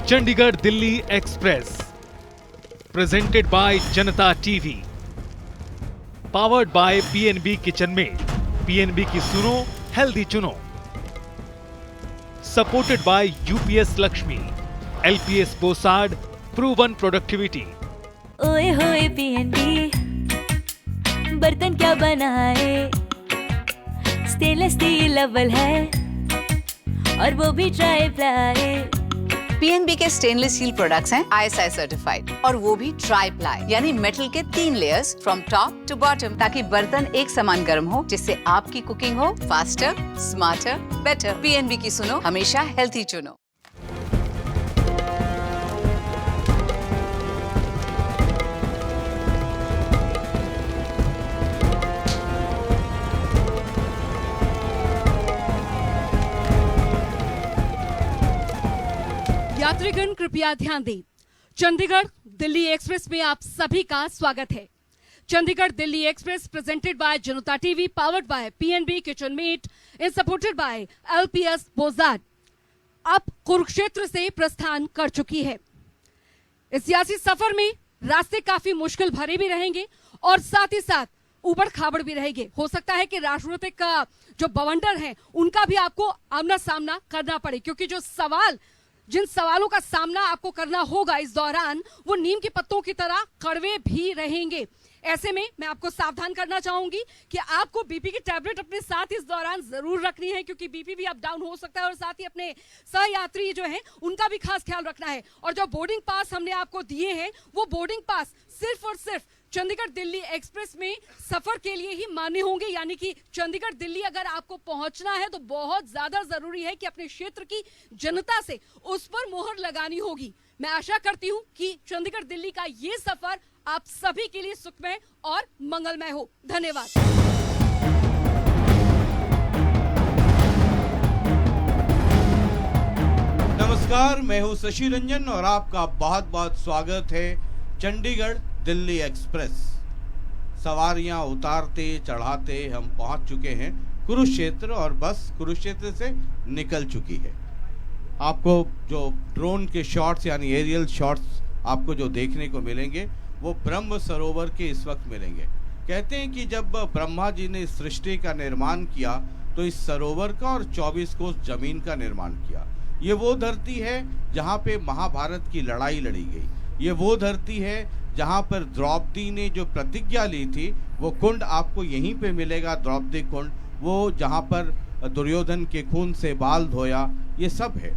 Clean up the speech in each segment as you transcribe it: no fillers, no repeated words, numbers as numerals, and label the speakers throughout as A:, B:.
A: Chandigarh Delhi express presented by Janta TV, powered by PNB kitchen में। PNB की सुनो, हेल्दी चुनो। Supported by UPS Lakshmi, LPS Bosad, proven productivity.
B: ओए होए पीएनबी, बर्तन क्या बनाए, स्टेनलेस स्टील अव्वल है और वो भी ट्राई प्लाई।
C: पीएनबी के स्टेनलेस स्टील प्रोडक्ट्स हैं आईएसआई सर्टिफाइड और वो भी ट्राई प्लाई, यानी मेटल के 3 layers from top to bottom, ताकि बर्तन एक समान गर्म हो, जिससे आपकी कुकिंग हो फास्टर, स्मार्टर, बेटर। पीएनबी की सुनो, हमेशा हेल्थी चुनो।
D: यात्रीगण कृपया ध्यान दें, चंडीगढ़ दिल्ली एक्सप्रेस में आप सभी का स्वागत है। Chandigarh Delhi express presented by Janta TV, powered by PNB kitchen meet and supported by LPS Bosad अब कुरुक्षेत्र से प्रस्थान कर चुकी है। इस सियासी सफर में रास्ते काफी मुश्किल भरे भी रहेंगे और साथ ही साथ उबड़ खाबड़ भी रहेंगे। हो सकता है कि राजनीतिक जो बवंडर हैं उनका भी आपको आमना सामना करना पड़े, क्योंकि जिन सवालों का सामना आपको करना होगा इस दौरान, वो नीम के पत्तों की तरह कड़वे भी रहेंगे। ऐसे में मैं आपको सावधान करना चाहूंगी कि आपको बीपी की टैबलेट अपने साथ इस दौरान जरूर रखनी है, क्योंकि बीपी भी अप डाउन हो सकता है और साथ ही अपने सहयात्री जो हैं उनका भी खास ख्याल रखना है। और जो बोर्डिंग पास हमने आपको दिए हैं, वो बोर्डिंग पास सिर्फ और सिर्फ चंडीगढ़ दिल्ली एक्सप्रेस में सफर के लिए ही मान्य होंगे, यानी कि चंडीगढ़ दिल्ली अगर आपको पहुंचना है तो बहुत ज्यादा जरूरी है कि अपने क्षेत्र की जनता से उस पर मोहर लगानी होगी। मैं आशा करती हूं कि चंडीगढ़ दिल्ली का ये सफर आप सभी के लिए सुखमय और मंगलमय हो। धन्यवाद।
E: नमस्कार, मैं हूं शशि रंजन और आपका बहुत बहुत स्वागत है चंडीगढ़ दिल्ली एक्सप्रेस। सवारियां उतारते चढ़ाते हम पहुंच चुके हैं कुरुक्षेत्र और बस कुरुक्षेत्र से निकल चुकी है। आपको जो ड्रोन के शॉट्स यानी एरियल शॉट्स आपको जो देखने को मिलेंगे वो ब्रह्म सरोवर के इस वक्त मिलेंगे। कहते हैं कि जब ब्रह्मा जी ने इस सृष्टि का निर्माण किया तो इस सरोवर का और 24 कोस जमीन का निर्माण किया। ये वो धरती है जहाँ पे महाभारत की लड़ाई लड़ी गई। ये वो धरती है जहाँ पर द्रौपदी ने जो प्रतिज्ञा ली थी, वो कुंड आपको यहीं पे मिलेगा, द्रौपदी कुंड, वो जहाँ पर दुर्योधन के खून से बाल धोया, ये सब है।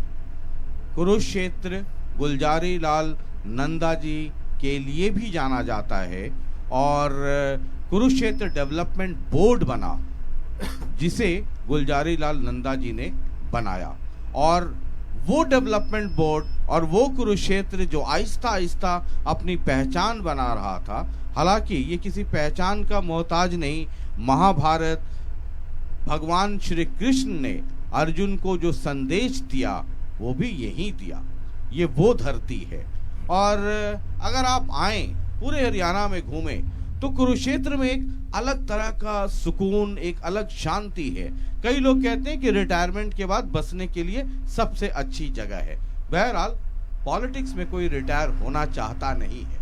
E: कुरुक्षेत्र गुलजारी लाल नंदा जी के लिए भी जाना जाता है और कुरुक्षेत्र डेवलपमेंट बोर्ड बना जिसे गुलजारी लाल नंदा जी ने बनाया, और वो डेवलपमेंट बोर्ड और वो कुरुक्षेत्र जो आहिस्ता आहिस्ता अपनी पहचान बना रहा था। हालांकि ये किसी पहचान का मोहताज नहीं। महाभारत, भगवान श्री कृष्ण ने अर्जुन को जो संदेश दिया वो भी यहीं दिया। ये वो धरती है। और अगर आप आए, पूरे हरियाणा में घूमें, तो कुरुक्षेत्र में एक अलग तरह का सुकून, एक अलग शांति है। कई लोग कहते हैं कि रिटायरमेंट के बाद बसने के लिए सबसे अच्छी जगह है। बहरहाल पॉलिटिक्स में कोई रिटायर होना चाहता नहीं है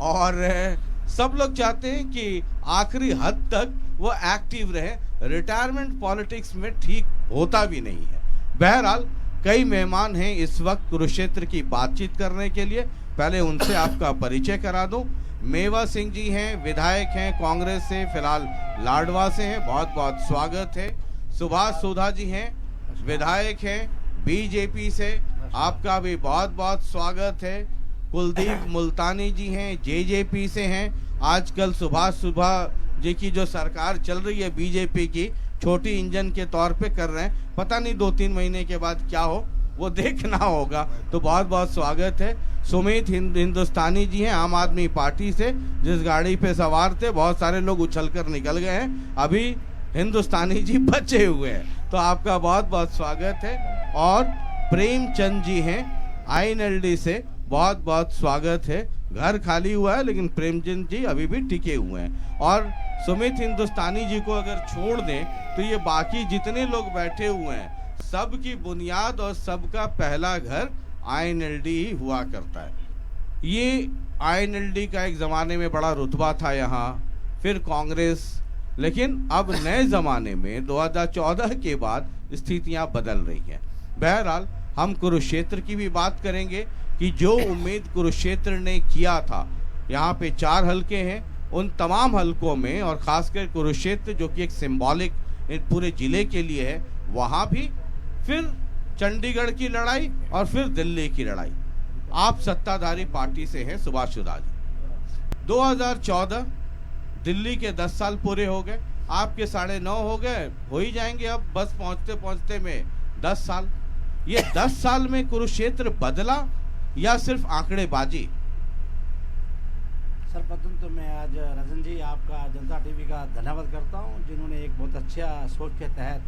E: और सब लोग चाहते हैं कि आखिरी हद तक वो एक्टिव रहे। रिटायरमेंट पॉलिटिक्स में ठीक होता भी नहीं है। बहरहाल कई मेहमान हैं इस वक्त कुरुक्षेत्र की बातचीत करने के लिए। पहले उनसे आपका परिचय करा दूं। मेवा सिंह जी हैं, विधायक हैं कांग्रेस से, फिलहाल लाडवा से हैं, बहुत बहुत स्वागत है। सुभाष सोधा जी हैं, विधायक हैं बीजेपी से, आपका भी बहुत बहुत स्वागत है। कुलदीप मुल्तानी जी हैं, जेजेपी से हैं। आजकल सुभाष सुभा जी की जो सरकार चल रही है बीजेपी की, छोटी इंजन के तौर पे कर रहे हैं। पता नहीं 2-3 महीने के बाद क्या हो, वो देखना होगा। तो बहुत बहुत स्वागत है। सुमित हिंदुस्तानी जी हैं, आम आदमी पार्टी से, जिस गाड़ी पे सवार थे बहुत सारे लोग उछलकर निकल गए हैं, अभी हिंदुस्तानी जी बचे हुए हैं, तो आपका बहुत बहुत स्वागत है। और प्रेमचंद जी हैं INLD से, बहुत बहुत स्वागत है। घर खाली हुआ है लेकिन प्रेमचंद जी अभी भी टिके हुए हैं। और सुमित हिंदुस्तानी जी को अगर छोड़ दें तो ये बाकी जितने लोग बैठे हुए हैं, सबकी बुनियाद और सबका पहला घर INLD ही हुआ करता है। ये INLD का एक ज़माने में बड़ा रुतबा था यहाँ, फिर कांग्रेस, लेकिन अब नए ज़माने में 2014 के बाद स्थितियाँ बदल रही हैं। बहरहाल हम कुरुक्षेत्र की भी बात करेंगे कि जो उम्मीद कुरुक्षेत्र ने किया था, यहाँ पे 4 हलके हैं, उन तमाम हलकों में और खासकर कुरुक्षेत्र जो कि एक सिंबॉलिक पूरे जिले के लिए है, वहाँ भी फिर चंडीगढ़ की लड़ाई और फिर दिल्ली की लड़ाई। आप सत्ताधारी पार्टी से हैं सुभाष सुधा जी। 2014 दिल्ली के 10 साल पूरे हो गए, आपके 9.5 हो गए, हो ही जाएंगे अब बस पहुंचते पहुंचते में 10 साल। ये 10 साल में कुरुक्षेत्र बदला या सिर्फ आंकड़ेबाजी?
F: सर्वप्रथम तो मैं आज राजन जी आपका जनता टीवी का धन्यवाद करता हूं, जिन्होंने एक बहुत अच्छा सोच के तहत,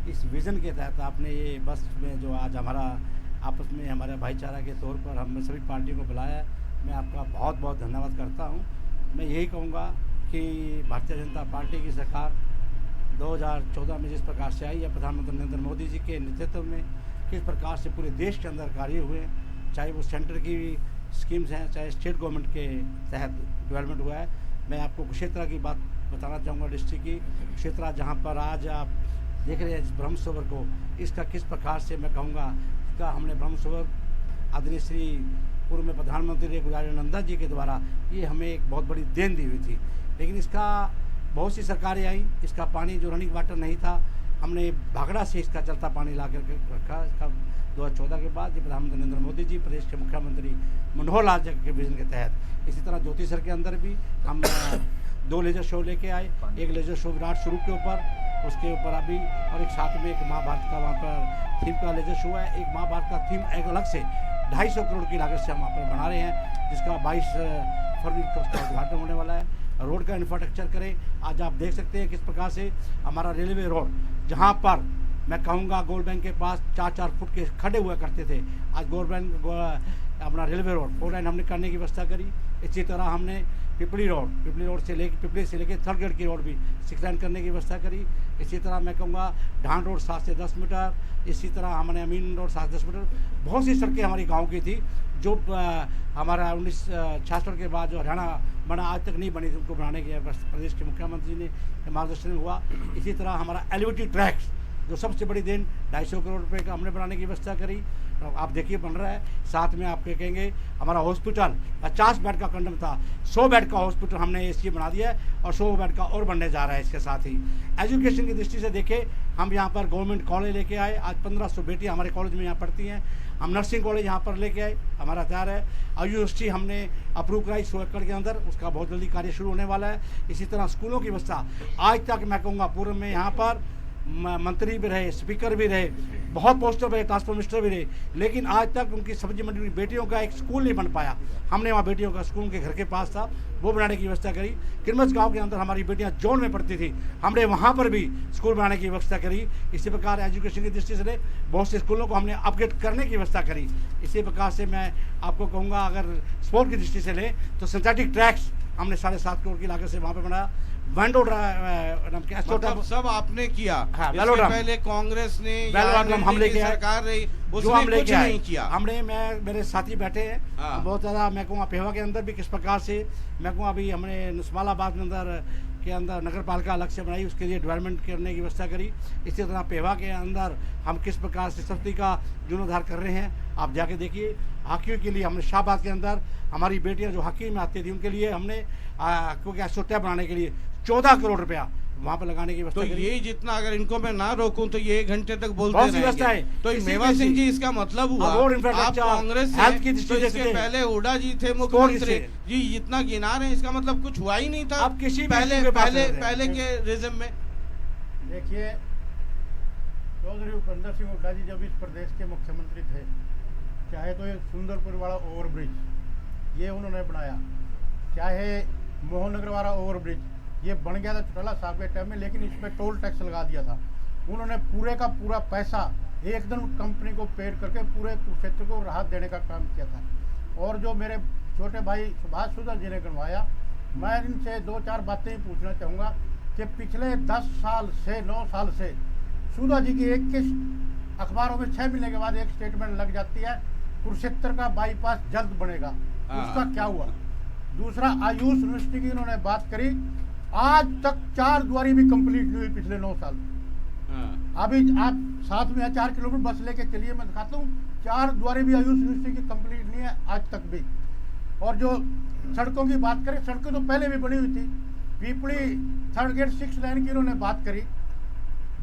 F: इस विज़न के तहत आपने ये बस में जो आज हमारा आपस में हमारे भाईचारा के तौर पर हमने सभी पार्टियों को बुलाया, मैं आपका बहुत बहुत धन्यवाद करता हूं। मैं यही कहूँगा कि भारतीय जनता पार्टी की सरकार 2014 में जिस प्रकार से आई है, प्रधानमंत्री नरेंद्र मोदी जी के नेतृत्व में किस प्रकार से पूरे देश के अंदर कार्य हुए, चाहे वो सेंटर की स्कीम्स हैं, चाहे स्टेट गवर्नमेंट के तहत डेवलपमेंट हुआ है। मैं आपको कुरुक्षेत्र की बात बताना चाहूँगा, डिस्ट्रिक्ट की कुरुक्षेत्र, जहाँ पर आज आप देख रहे हैं इस ब्रह्म सरोवर को, इसका किस प्रकार से मैं कहूँगा, इसका हमने ब्रह्म सरोवर आदरणीय श्री पूर्व में प्रधानमंत्री गुजारिनंदन जी के द्वारा ये हमें एक बहुत बड़ी देन दी हुई थी, लेकिन इसका बहुत सी सरकारें आई, इसका पानी जो रनिंग वाटर नहीं था, हमने भागड़ा से इसका चलता पानी ला कर रखा। इसका 2014 के बाद ये प्रधानमंत्री नरेंद्र मोदी जी, प्रदेश के मुख्यमंत्री मनोहर लाल जी के विजन के तहत, इसी तरह ज्योति सर के अंदर भी हम 2 लेजर शो लेके आए। एक लेजर शो विराट स्वरूप के ऊपर, उसके ऊपर अभी, और एक साथ में एक महाभारत का वहाँ पर थीम का लेजर शो है। एक महाभारत का थीम एक अलग से 250 करोड़ की लागत से हम वहाँ पर बना रहे हैं, जिसका 22 फरवरी को उसका उद्घाटन होने वाला है। रोड का इंफ्रास्ट्रक्चर करें, आज आप देख सकते हैं किस प्रकार से हमारा रेलवे रोड, जहाँ पर मैं कहूँगा गोल्ड बैंक के पास 4-4 फुट के खड़े हुआ करते थे, आज गोल्ड बैंक अपना रेलवे रोड 4 लाइन हमने करने की व्यवस्था करी। इसी तरह हमने पिपली रोड से लेके थर्ड ग्रेड की रोड भी 6 लाइन करने की व्यवस्था करी। इसी तरह मैं कहूँगा ढांड रोड 7 से 10 मीटर, इसी तरह हमने अमीन रोड 7 से 10 मीटर, बहुत सी सड़कें हमारी गाँव की थी जो हमारा 1966 के बाद जो हरियाणा बना, आज तक नहीं बनी, उनको बनाने के प्रदेश के मुख्यमंत्री ने मार्गदर्शन हुआ। इसी तरह हमारा एलिवेटेड ट्रैक्स जो सबसे बड़ी देन 250 करोड़ रुपए का हमने बनाने की व्यवस्था करी, आप देखिए बन रहा है। साथ में आप कहेंगे हमारा हॉस्पिटल 50 बेड का कंडम था, 100 बेड का हॉस्पिटल हमने इसकी बना दिया है और 100 बेड का और बनने जा रहा है। इसके साथ ही एजुकेशन की दृष्टि से देखें, हम यहाँ पर गवर्नमेंट कॉलेज लेके आए, आज 1500 बेटियाँ हमारे कॉलेज में यहाँ पढ़ती हैं। हम नर्सिंग कॉलेज यहाँ पर लेके आए, हमारा तैयार है। यूनिवर्सिटी हमने अप्रूव कराई 100 एकड़ के अंदर, उसका बहुत जल्दी कार्य शुरू होने वाला है। इसी तरह स्कूलों की व्यवस्था, आज तक मैं कहूँगा पूर्व में यहाँ पर मंत्री भी रहे, स्पीकर भी रहे, बहुत पोस्टर रहे, ट्रांसपोर्ट मिनिस्टर भी रहे, लेकिन आज तक उनकी सब्जी मंडी की बेटियों का एक स्कूल नहीं बन पाया। हमने वहाँ बेटियों का स्कूल उनके घर के पास था, वो बनाने की व्यवस्था करी। किरमस गांव के अंदर हमारी बेटियां जोन में पढ़ती थी, हमने वहाँ पर भी स्कूल बनाने की व्यवस्था करी। इसी प्रकार एजुकेशन की दृष्टि से बहुत से स्कूलों को हमने अपग्रेड करने की व्यवस्था करी। इसी प्रकार से मैं आपको कहूँगा, अगर स्पोर्ट की दृष्टि से लें तो सिंथेटिक ट्रैक्स हमने 7.5 करोड़ की लागत से वहाँ पर बनाया।
E: मतलब सब आपने किया।
F: हाँ,
E: इससे पहले कांग्रेस ने
F: हम लेके
E: सरकार रही,
F: जो हम
E: कुछ नहीं किया।
F: हमने मेरे साथी बैठे हैं, बहुत ज़्यादा मैं कहूँगा पेवा के अंदर भी किस प्रकार से मैं कहूँगा, अभी हमने नस्मालाबाद के अंदर नगर पालिका अलग से बनाई, उसके लिए डेवलपमेंट करने की व्यवस्था करी। इसी तरह पेवा के अंदर हम किस प्रकार से सस्ती का जीर्णोद्धार कर रहे हैं, आप जाके देखिए। हॉकी के लिए हमने शाहबाद के अंदर हमारी बेटियां जो हॉकी में आती थी उनके लिए हमने क्योंकि एसोटा बनाने के लिए 14 करोड़ रुपया वहाँ पर लगाने की व्यवस्था।
E: तो ये जितना अगर इनको मैं ना रोकूं तो ये 1 घंटे तक बोलते
F: रहेंगे।
E: तो मेवा सिंह जी, इसका मतलब हुआ आप कांग्रेस से, इसके पहले हुड्डा जी थे मुख्यमंत्री जी, जितना गिना रहे हैं इसका मतलब कुछ हुआ ही नहीं था।
F: आप किसी
E: पहले के रिज्म में
G: देखिए, चौधरी उपेंद्र सिंह हुड्डा जी जब इस प्रदेश के मुख्यमंत्री थे, चाहे तो ये सुंदरपुर वाला ओवरब्रिज ये उन्होंने बनाया, चाहे मोहननगर वाला ओवरब्रिज ये बन गया था चौटाला साहब के टाइम में, लेकिन इस पर टोल टैक्स लगा दिया था। उन्होंने पूरे का पूरा पैसा एकदम कंपनी को पेड करके पूरे क्षेत्र को राहत देने का काम किया था। और जो मेरे छोटे भाई सुभाष सुधा जी ने करवाया, मैं इनसे 2-4 बातें ही पूछना चाहूँगा कि पिछले 10 साल से 9 साल से सुधा जी की 21 अखबारों में 6 महीने के बाद एक स्टेटमेंट लग जाती है कुरुक्षेत्र का बाईपास जल्द बनेगा, उसका क्या हुआ। दूसरा, आयुष यूनिवर्सिटी की इन्होंने बात करी, आज तक 4 द्वारी भी कंप्लीट नहीं हुई पिछले 9 साल। अभी आप साथ में 4 किलोमीटर बस लेके चलिए, मैं दिखाता हूँ, 4 द्वारी भी आयुष यूनिवर्सिटी की कंप्लीट नहीं है आज तक भी। और जो सड़कों की बात करें, सड़कें तो पहले भी बनी हुई थी। पीपड़ी 3rd गेट 6 लाइन की इन्होंने बात करी,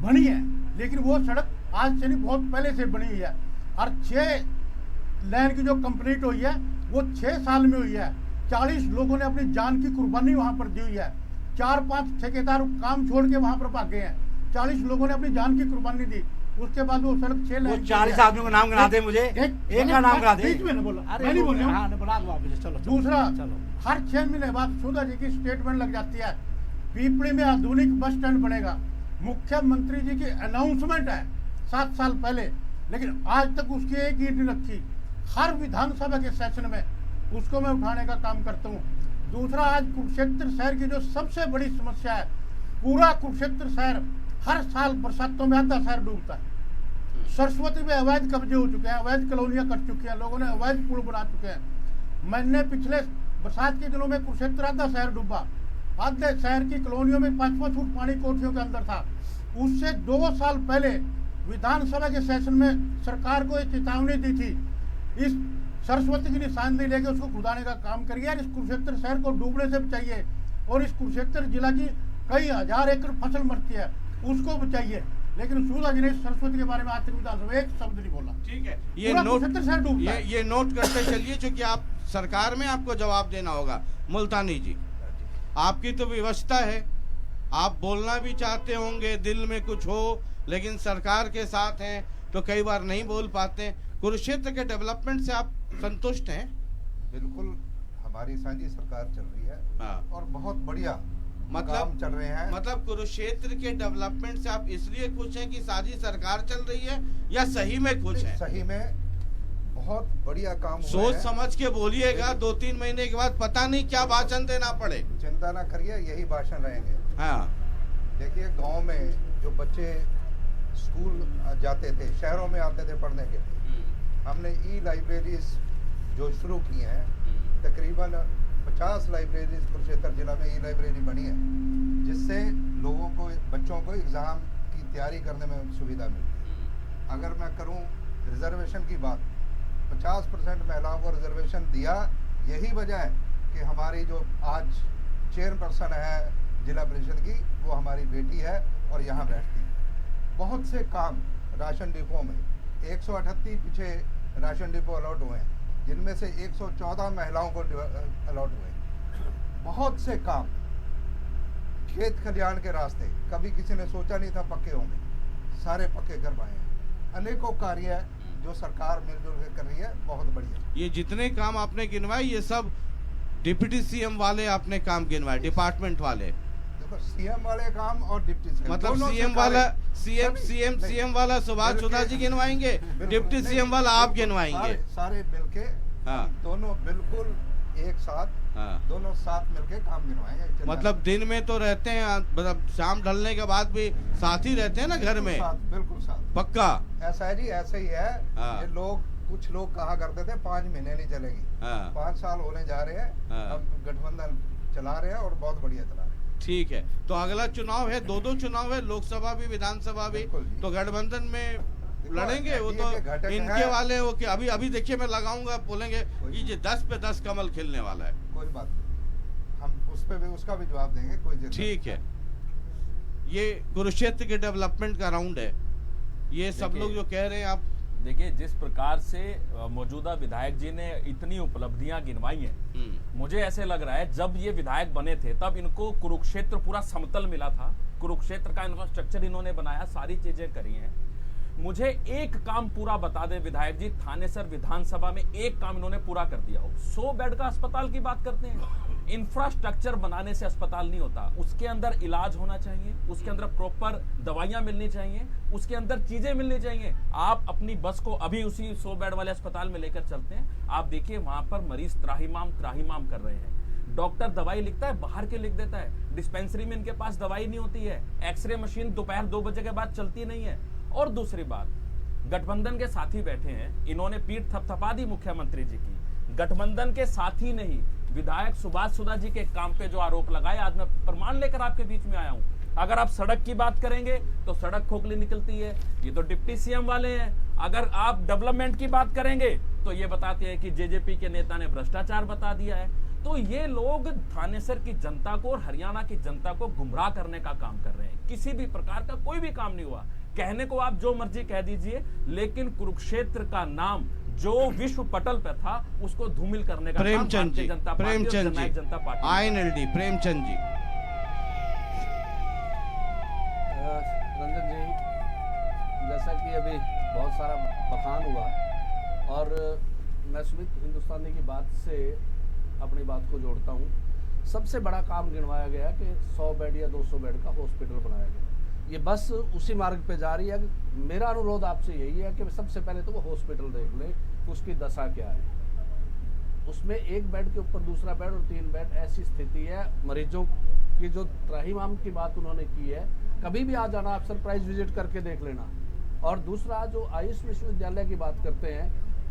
G: बनी है, लेकिन वो सड़क आज से नहीं, बहुत पहले से बनी हुई है। और 6 लाइन की जो कंप्लीट हुई है वो 6 साल में हुई है। 40 लोगों ने अपनी जान की कुर्बानी वहां पर दी हुई है। 4-5 ठेकेदार काम छोड़ के वहां पर भागे हैं। 40 लोगों ने अपनी जान की कुर्बानी दी, उसके बाद वो सड़क 6 लाइन।
F: 40 आदमियों का नाम गिना दे मुझे, एक का नाम गिना दे।
G: बीच में ना बोला, मैं नहीं बोल रहा हूं।
F: बना दो आप मुझे, चलो।
G: दूसरा,
F: चलो,
G: हर 6 महीने बाद सुधा जी की स्टेटमेंट लग जाती है, पीपड़ी में आधुनिक बस स्टैंड बनेगा। मुख्यमंत्री जी की अनाउंसमेंट है 7 साल पहले, लेकिन आज तक उसकी एक ईंट नहीं रखी। हर विधानसभा के सेशन में उसको मैं उठाने का काम करता हूँ। दूसरा, आज कुरुक्षेत्र शहर की जो सबसे बड़ी समस्या है, पूरा कुरुक्षेत्र शहर हर साल बरसातों में आधा शहर डूबता है। सरस्वती में अवैध कब्जे हो चुके हैं, अवैध कॉलोनियां कट चुकी हैं, लोगों ने अवैध पुल बना चुके हैं। मैंने पिछले बरसात के दिनों में कुरुक्षेत्र आधा शहर डूबा, आधे शहर की कॉलोनियों में 5-5 फुट पानी कोठियों के अंदर था। उससे 2 साल पहले विधानसभा के सेशन में सरकार को एक चेतावनी दी थी, इस सरस्वती की निशानदेही लेके उसको खुदाने का काम करिए और इस कुरुक्षेत्र शहर को डूबने से बचाइए। और इस कुरुक्षेत्र जिला की कई हजार एकड़ फसल मरती है, उसको बचाइए। लेकिन सुधा जी ने सरस्वती के बारे में आज तक विधानसभा एक शब्द नहीं बोला।
E: ठीक है, ये नोट करते चलिए, क्योंकि आप सरकार में आपको जवाब देना होगा। मुल्तानी जी, आपकी तो व्यवस्था है, आप बोलना भी चाहते होंगे, दिल में कुछ हो, लेकिन सरकार के साथ हैं तो कई बार नहीं बोल पाते। कुरुक्षेत्र के डेवलपमेंट से आप संतुष्ट हैं?
H: बिल्कुल, हमारी साझी सरकार चल रही है।
E: हाँ।
H: और बहुत बढ़िया काम चल रहे हैं।
E: मतलब कुरुक्षेत्र के डेवलपमेंट से आप इसलिए खुश हैं कि साझी सरकार चल रही है, या सही में खुश हैं?
H: सही में बहुत बढ़िया काम हुआ
E: सोच
H: है।
E: समझ के बोलिएगा, 2-3 महीने के बाद पता नहीं क्या भाषण देना पड़े।
H: चिंता ना करिए, यही भाषण रहेंगे।
E: हाँ,
H: देखिए, गांव में जो बच्चे स्कूल जाते थे, शहरों में आते थे पढ़ने के लिए, हमने ई-लाइब्रेरीज जो शुरू की हैं, तकरीबन 50 लाइब्रेरीज कुरुक्षेत्र जिला में ई-लाइब्रेरी बनी है, जिससे लोगों को, बच्चों को एग्ज़ाम की तैयारी करने में सुविधा मिलती है। अगर मैं करूं रिजर्वेशन की बात, 50% महिलाओं को रिजर्वेशन दिया, यही वजह है कि हमारी जो आज चेयरपर्सन है जिला परिषद की, वो हमारी बेटी है और यहाँ बैठती है। बहुत से काम राशन डिपो में 138 पीछे राशन डिपो अलॉट हुए हैं, जिनमें से 114 महिलाओं को अलॉट हुए। बहुत से काम, खेत खलियान के रास्ते कभी किसी ने सोचा नहीं था पक्के होंगे, सारे पक्के करवाए हैं। अनेकों कार्य जो सरकार मिलजुल के कर रही है, बहुत बढ़िया।
E: ये जितने काम आपने गिनवाए, ये सब डिप्टी सीएम वाले आपने काम गिनवाए, डिपार्टमेंट वाले?
H: देखो, सीएम वाले काम और डिप्टी सीएम,
E: मतलब सीएम वाला सुभाष सुधा जी गिनवाएंगे, डिप्टी सीएम वाला आप गिनवाएंगे?
H: सारे मिलके,
E: हाँ,
H: दोनों बिल्कुल एक साथ,
E: हाँ,
H: दोनों साथ मिलके काम गिनवाएंगे।
E: मतलब दिन में तो रहते हैं, मतलब शाम ढलने के बाद भी साथ ही रहते हैं ना घर में?
H: बिल्कुल साथ,
E: पक्का?
H: ऐसा है जी, ऐसे ही है।
E: हाँ।
H: ये लोग, कुछ लोग कहा करते थे 5 महीने नहीं चलेगी,
E: हाँ,
H: 5 साल होने जा रहे हैं।
E: हाँ।
H: अब गठबंधन चला रहे हैं और बहुत बढ़िया चला रहे हैं।
E: ठीक है, तो अगला चुनाव है, 2 चुनाव है, लोकसभा भी विधानसभा भी, तो गठबंधन में लड़ेंगे? वो तो इनके वाले हो कि अभी देखिए, मैं लगाऊंगा, बोलेंगे कि ये 10 पे 10 कमल खिलने वाला है।
H: कोई बात नहीं, हम उस पे भी, उसका भी जवाब देंगे, कोई
E: ठीक है। ये कुरुक्षेत्र के डेवलपमेंट का राउंड है, ये सब लोग जो कह रहे हैं, आप
I: देखिए, जिस प्रकार से मौजूदा विधायक जी ने इतनी उपलब्धियां गिनवाई हैं, मुझे ऐसे लग रहा है जब ये विधायक बने थे तब इनको कुरुक्षेत्र पूरा समतल मिला था, कुरुक्षेत्र का इंफ्रास्ट्रक्चर इन्होंने बनाया, सारी चीजें करी हैं। मुझे एक काम पूरा बता दें विधायक जी, थानेसर विधानसभा में एक काम इन्होंने पूरा कर दिया हो। 100 बेड का अस्पताल की बात करते हैं, इंफ्रास्ट्रक्चर बनाने से अस्पताल नहीं होता, उसके अंदर इलाज होना चाहिए, उसके अंदर प्रॉपर दवाइयां मिलनी चाहिए, उसके अंदर चीजें मिलनी चाहिए। आप अपनी बस को अभी उसी 100 बेड वाले अस्पताल में लेकर चलते हैं, आप देखिए वहां पर मरीज त्राहिमाम कर रहे हैं। डॉक्टर दवाई लिखता है, बाहर के लिख देता है, डिस्पेंसरी में इनके पास दवाई नहीं होती है, एक्सरे मशीन दोपहर 2 बजे के बाद चलती नहीं है। और दूसरी बात, गठबंधन के साथी बैठे हैं, इन्होंने पीठ थपथपा दी मुख्यमंत्री जी की। गठबंधन के साथी ने ही विधायक सुभाष सुधा जी के काम पे जो आरोप लगाए, आज मैं प्रमाण लेकर आपके बीच में आया हूं। अगर आप सड़क की बात करेंगे तो सड़क खोखली निकलती है, ये तो डिप्टी सीएम वाले हैं। अगर आप डेवलपमेंट की बात करेंगे तो ये बताते हैं कि जेजेपी के नेता ने भ्रष्टाचार बता दिया है। तो ये लोग थानेसर की जनता को और हरियाणा की जनता को गुमराह करने का काम कर रहे हैं। किसी भी प्रकार का कोई भी काम नहीं हुआ। कहने को आप जो मर्जी कह दीजिए, लेकिन कुरुक्षेत्र का नाम जो विश्व पटल पे था उसको धूमिल करने का काम भारतीय जनता पार्टी और जननायक जनता पार्टी।
E: INLD प्रेमचंद जी।
J: रंजन जी, जैसा कि अभी बहुत सारा बखान हुआ और मैं सुमित हिंदुस्तानी की बात से अपनी बात को जोड़ता हूँ। सबसे बड़ा काम गिनवाया गया कि 100 बेड या 200 बेड का हॉस्पिटल बनाया गया। ये बस उसी मार्ग पे जा रही है। मेरा अनुरोध आपसे यही है कि सबसे पहले तो वो हॉस्पिटल देख लें, उसकी दशा क्या है। उसमें एक बेड के ऊपर दूसरा बेड और 3 बेड, ऐसी स्थिति है। मरीजों की जो त्राहिमाम की बात उन्होंने की है, कभी भी आ जाना, आप सरप्राइज विजिट करके देख लेना। और दूसरा जो आयुष विश्वविद्यालय की बात करते हैं,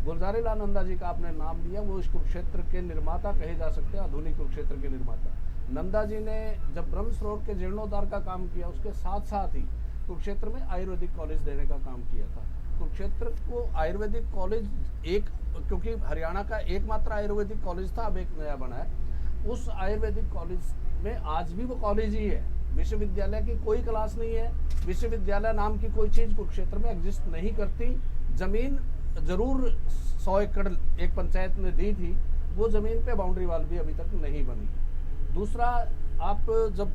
J: गुलजारी लाल नंदा जी का आपने नाम लिया, वो इस कुरुक्षेत्र के निर्माता कहे जा सकते हैं, आधुनिक कुरुक्षेत्र के निर्माता। नंदा जी ने जब ब्रह्म सरोवर के जीर्णोद्धार का काम किया, उसके साथ साथ ही कुरुक्षेत्र में आयुर्वेदिक कॉलेज देने का काम किया था। कुरुक्षेत्र को आयुर्वेदिक कॉलेज एक, क्योंकि हरियाणा का एकमात्र आयुर्वेदिक कॉलेज था, अब एक नया बना है। उस आयुर्वेदिक कॉलेज में आज भी वो कॉलेज ही है। विश्वविद्यालय की कोई क्लास नहीं है। विश्वविद्यालय नाम की कोई चीज कुरुक्षेत्र में एग्जिस्ट नहीं करती। जमीन जरूर 100 एकड़ एक पंचायत ने दी थी, वो जमीन पे बाउंड्री वाल भी अभी तक नहीं बनी। दूसरा, आप जब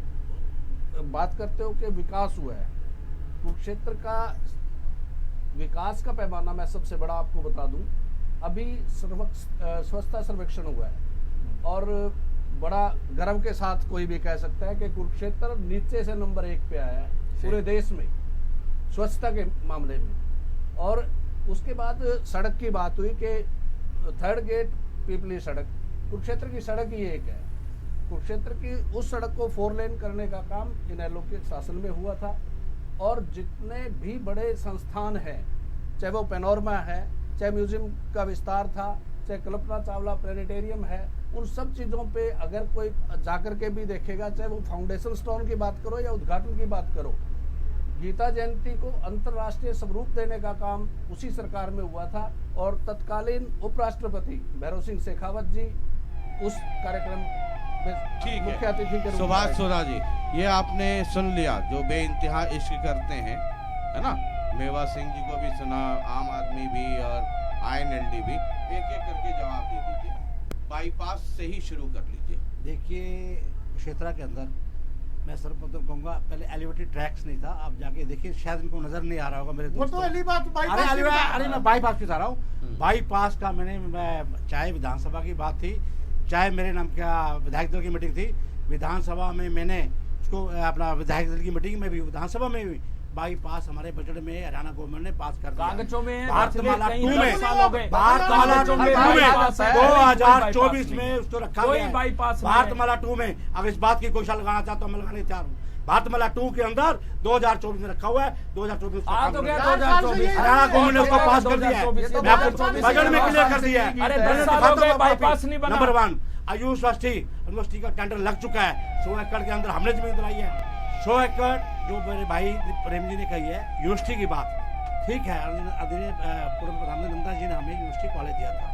J: बात करते हो कि विकास हुआ है, कुरुक्षेत्र का विकास का पैमाना मैं सबसे बड़ा आपको बता दूं। अभी स्वच्छता सर्वेक्षण हुआ है और बड़ा गर्व के साथ कोई भी कह सकता है कि कुरुक्षेत्र नीचे से नंबर 1 पे आया है पूरे देश में स्वच्छता के मामले में। और उसके बाद सड़क की बात हुई कि 3rd गेट पीपली सड़क, कुरुक्षेत्र की सड़क ही एक है। कुरुक्षेत्र की उस सड़क को 4 लेन करने का काम इनेलो के शासन में हुआ था। और जितने भी बड़े संस्थान हैं, चाहे वो पैनोरमा है, चाहे म्यूजियम का विस्तार था, चाहे कल्पना चावला प्लेनेटेरियम है, उन सब चीज़ों पे अगर कोई जाकर के भी देखेगा, चाहे वो फाउंडेशन स्टोन की बात करो या उद्घाटन की बात करो, गीता जयंती को अंतर्राष्ट्रीय स्वरूप देने का काम उसी सरकार में हुआ था। और तत्कालीन उपराष्ट्रपति भैरव सिंह शेखावत जी उस कार्यक्रम में मुख्य अतिथि के रूप में।
E: सुभाष सुधा जी, ये आपने सुन लिया, जो बेइंतहा इश्क करते हैं, है ना। मेवा सिंह जी को भी सुना, आम आदमी भी और INLD भी। एक एक करके जवाब दे दीजिए। बाईपास से ही शुरू कर लीजिए।
F: देखिए, क्षेत्र के अंदर मैं सर्वप्रथम कहूँगा, पहले एलिवेटेड ट्रैक्स नहीं था। आप जाके देखिए, शायद इनको नजर नहीं आ रहा होगा मेरे दोस्तों।
G: अरे
F: मैं बाईपास की बता रहा हूँ। बाईपास का मैं चाहे विधानसभा की बात थी, चाहे मेरे नाम क्या विधायक दल की मीटिंग थी, विधानसभा में मैंने उसको अपना विधायक दल की मीटिंग में भी, विधानसभा में भी बाईपास हमारे बजट में हरियाणा गवर्नमेंट ने पास कर दिया।
I: कागजों में
F: भारतमाला 2 में,
I: भारतमाला 2 में
F: 2024 में उसको रखा गया है।
I: बाईपास
F: भारतमाला 2 में, अगर इस बात की कोई शाल लगाना चाहता हूँ, मैं लगाने तैयार हूँ। भारतमाला 2 के अंदर 2024 में रखा हुआ है। 2024
I: हरियाणा
F: गवर्नमेंट ने उसको पास कर दिया है, बजट में क्लियर कर दिया है।
I: अरे 10 साल हो गए, बाईपास नहीं बना।
F: नंबर 1, आयुष यूनिवर्सिटी का टेंडर लग चुका है। 100 एकड़ के अंदर हमने जमीन दिलाई है। 100 एकड़ जो मेरे भाई प्रेम जी ने कही है, यूनिवर्सिटी की बात ठीक है। आदरणीय पूर्व प्रधानमंत्री नंदा जी ने हमें यूनिवर्सिटी कॉलेज दिया था।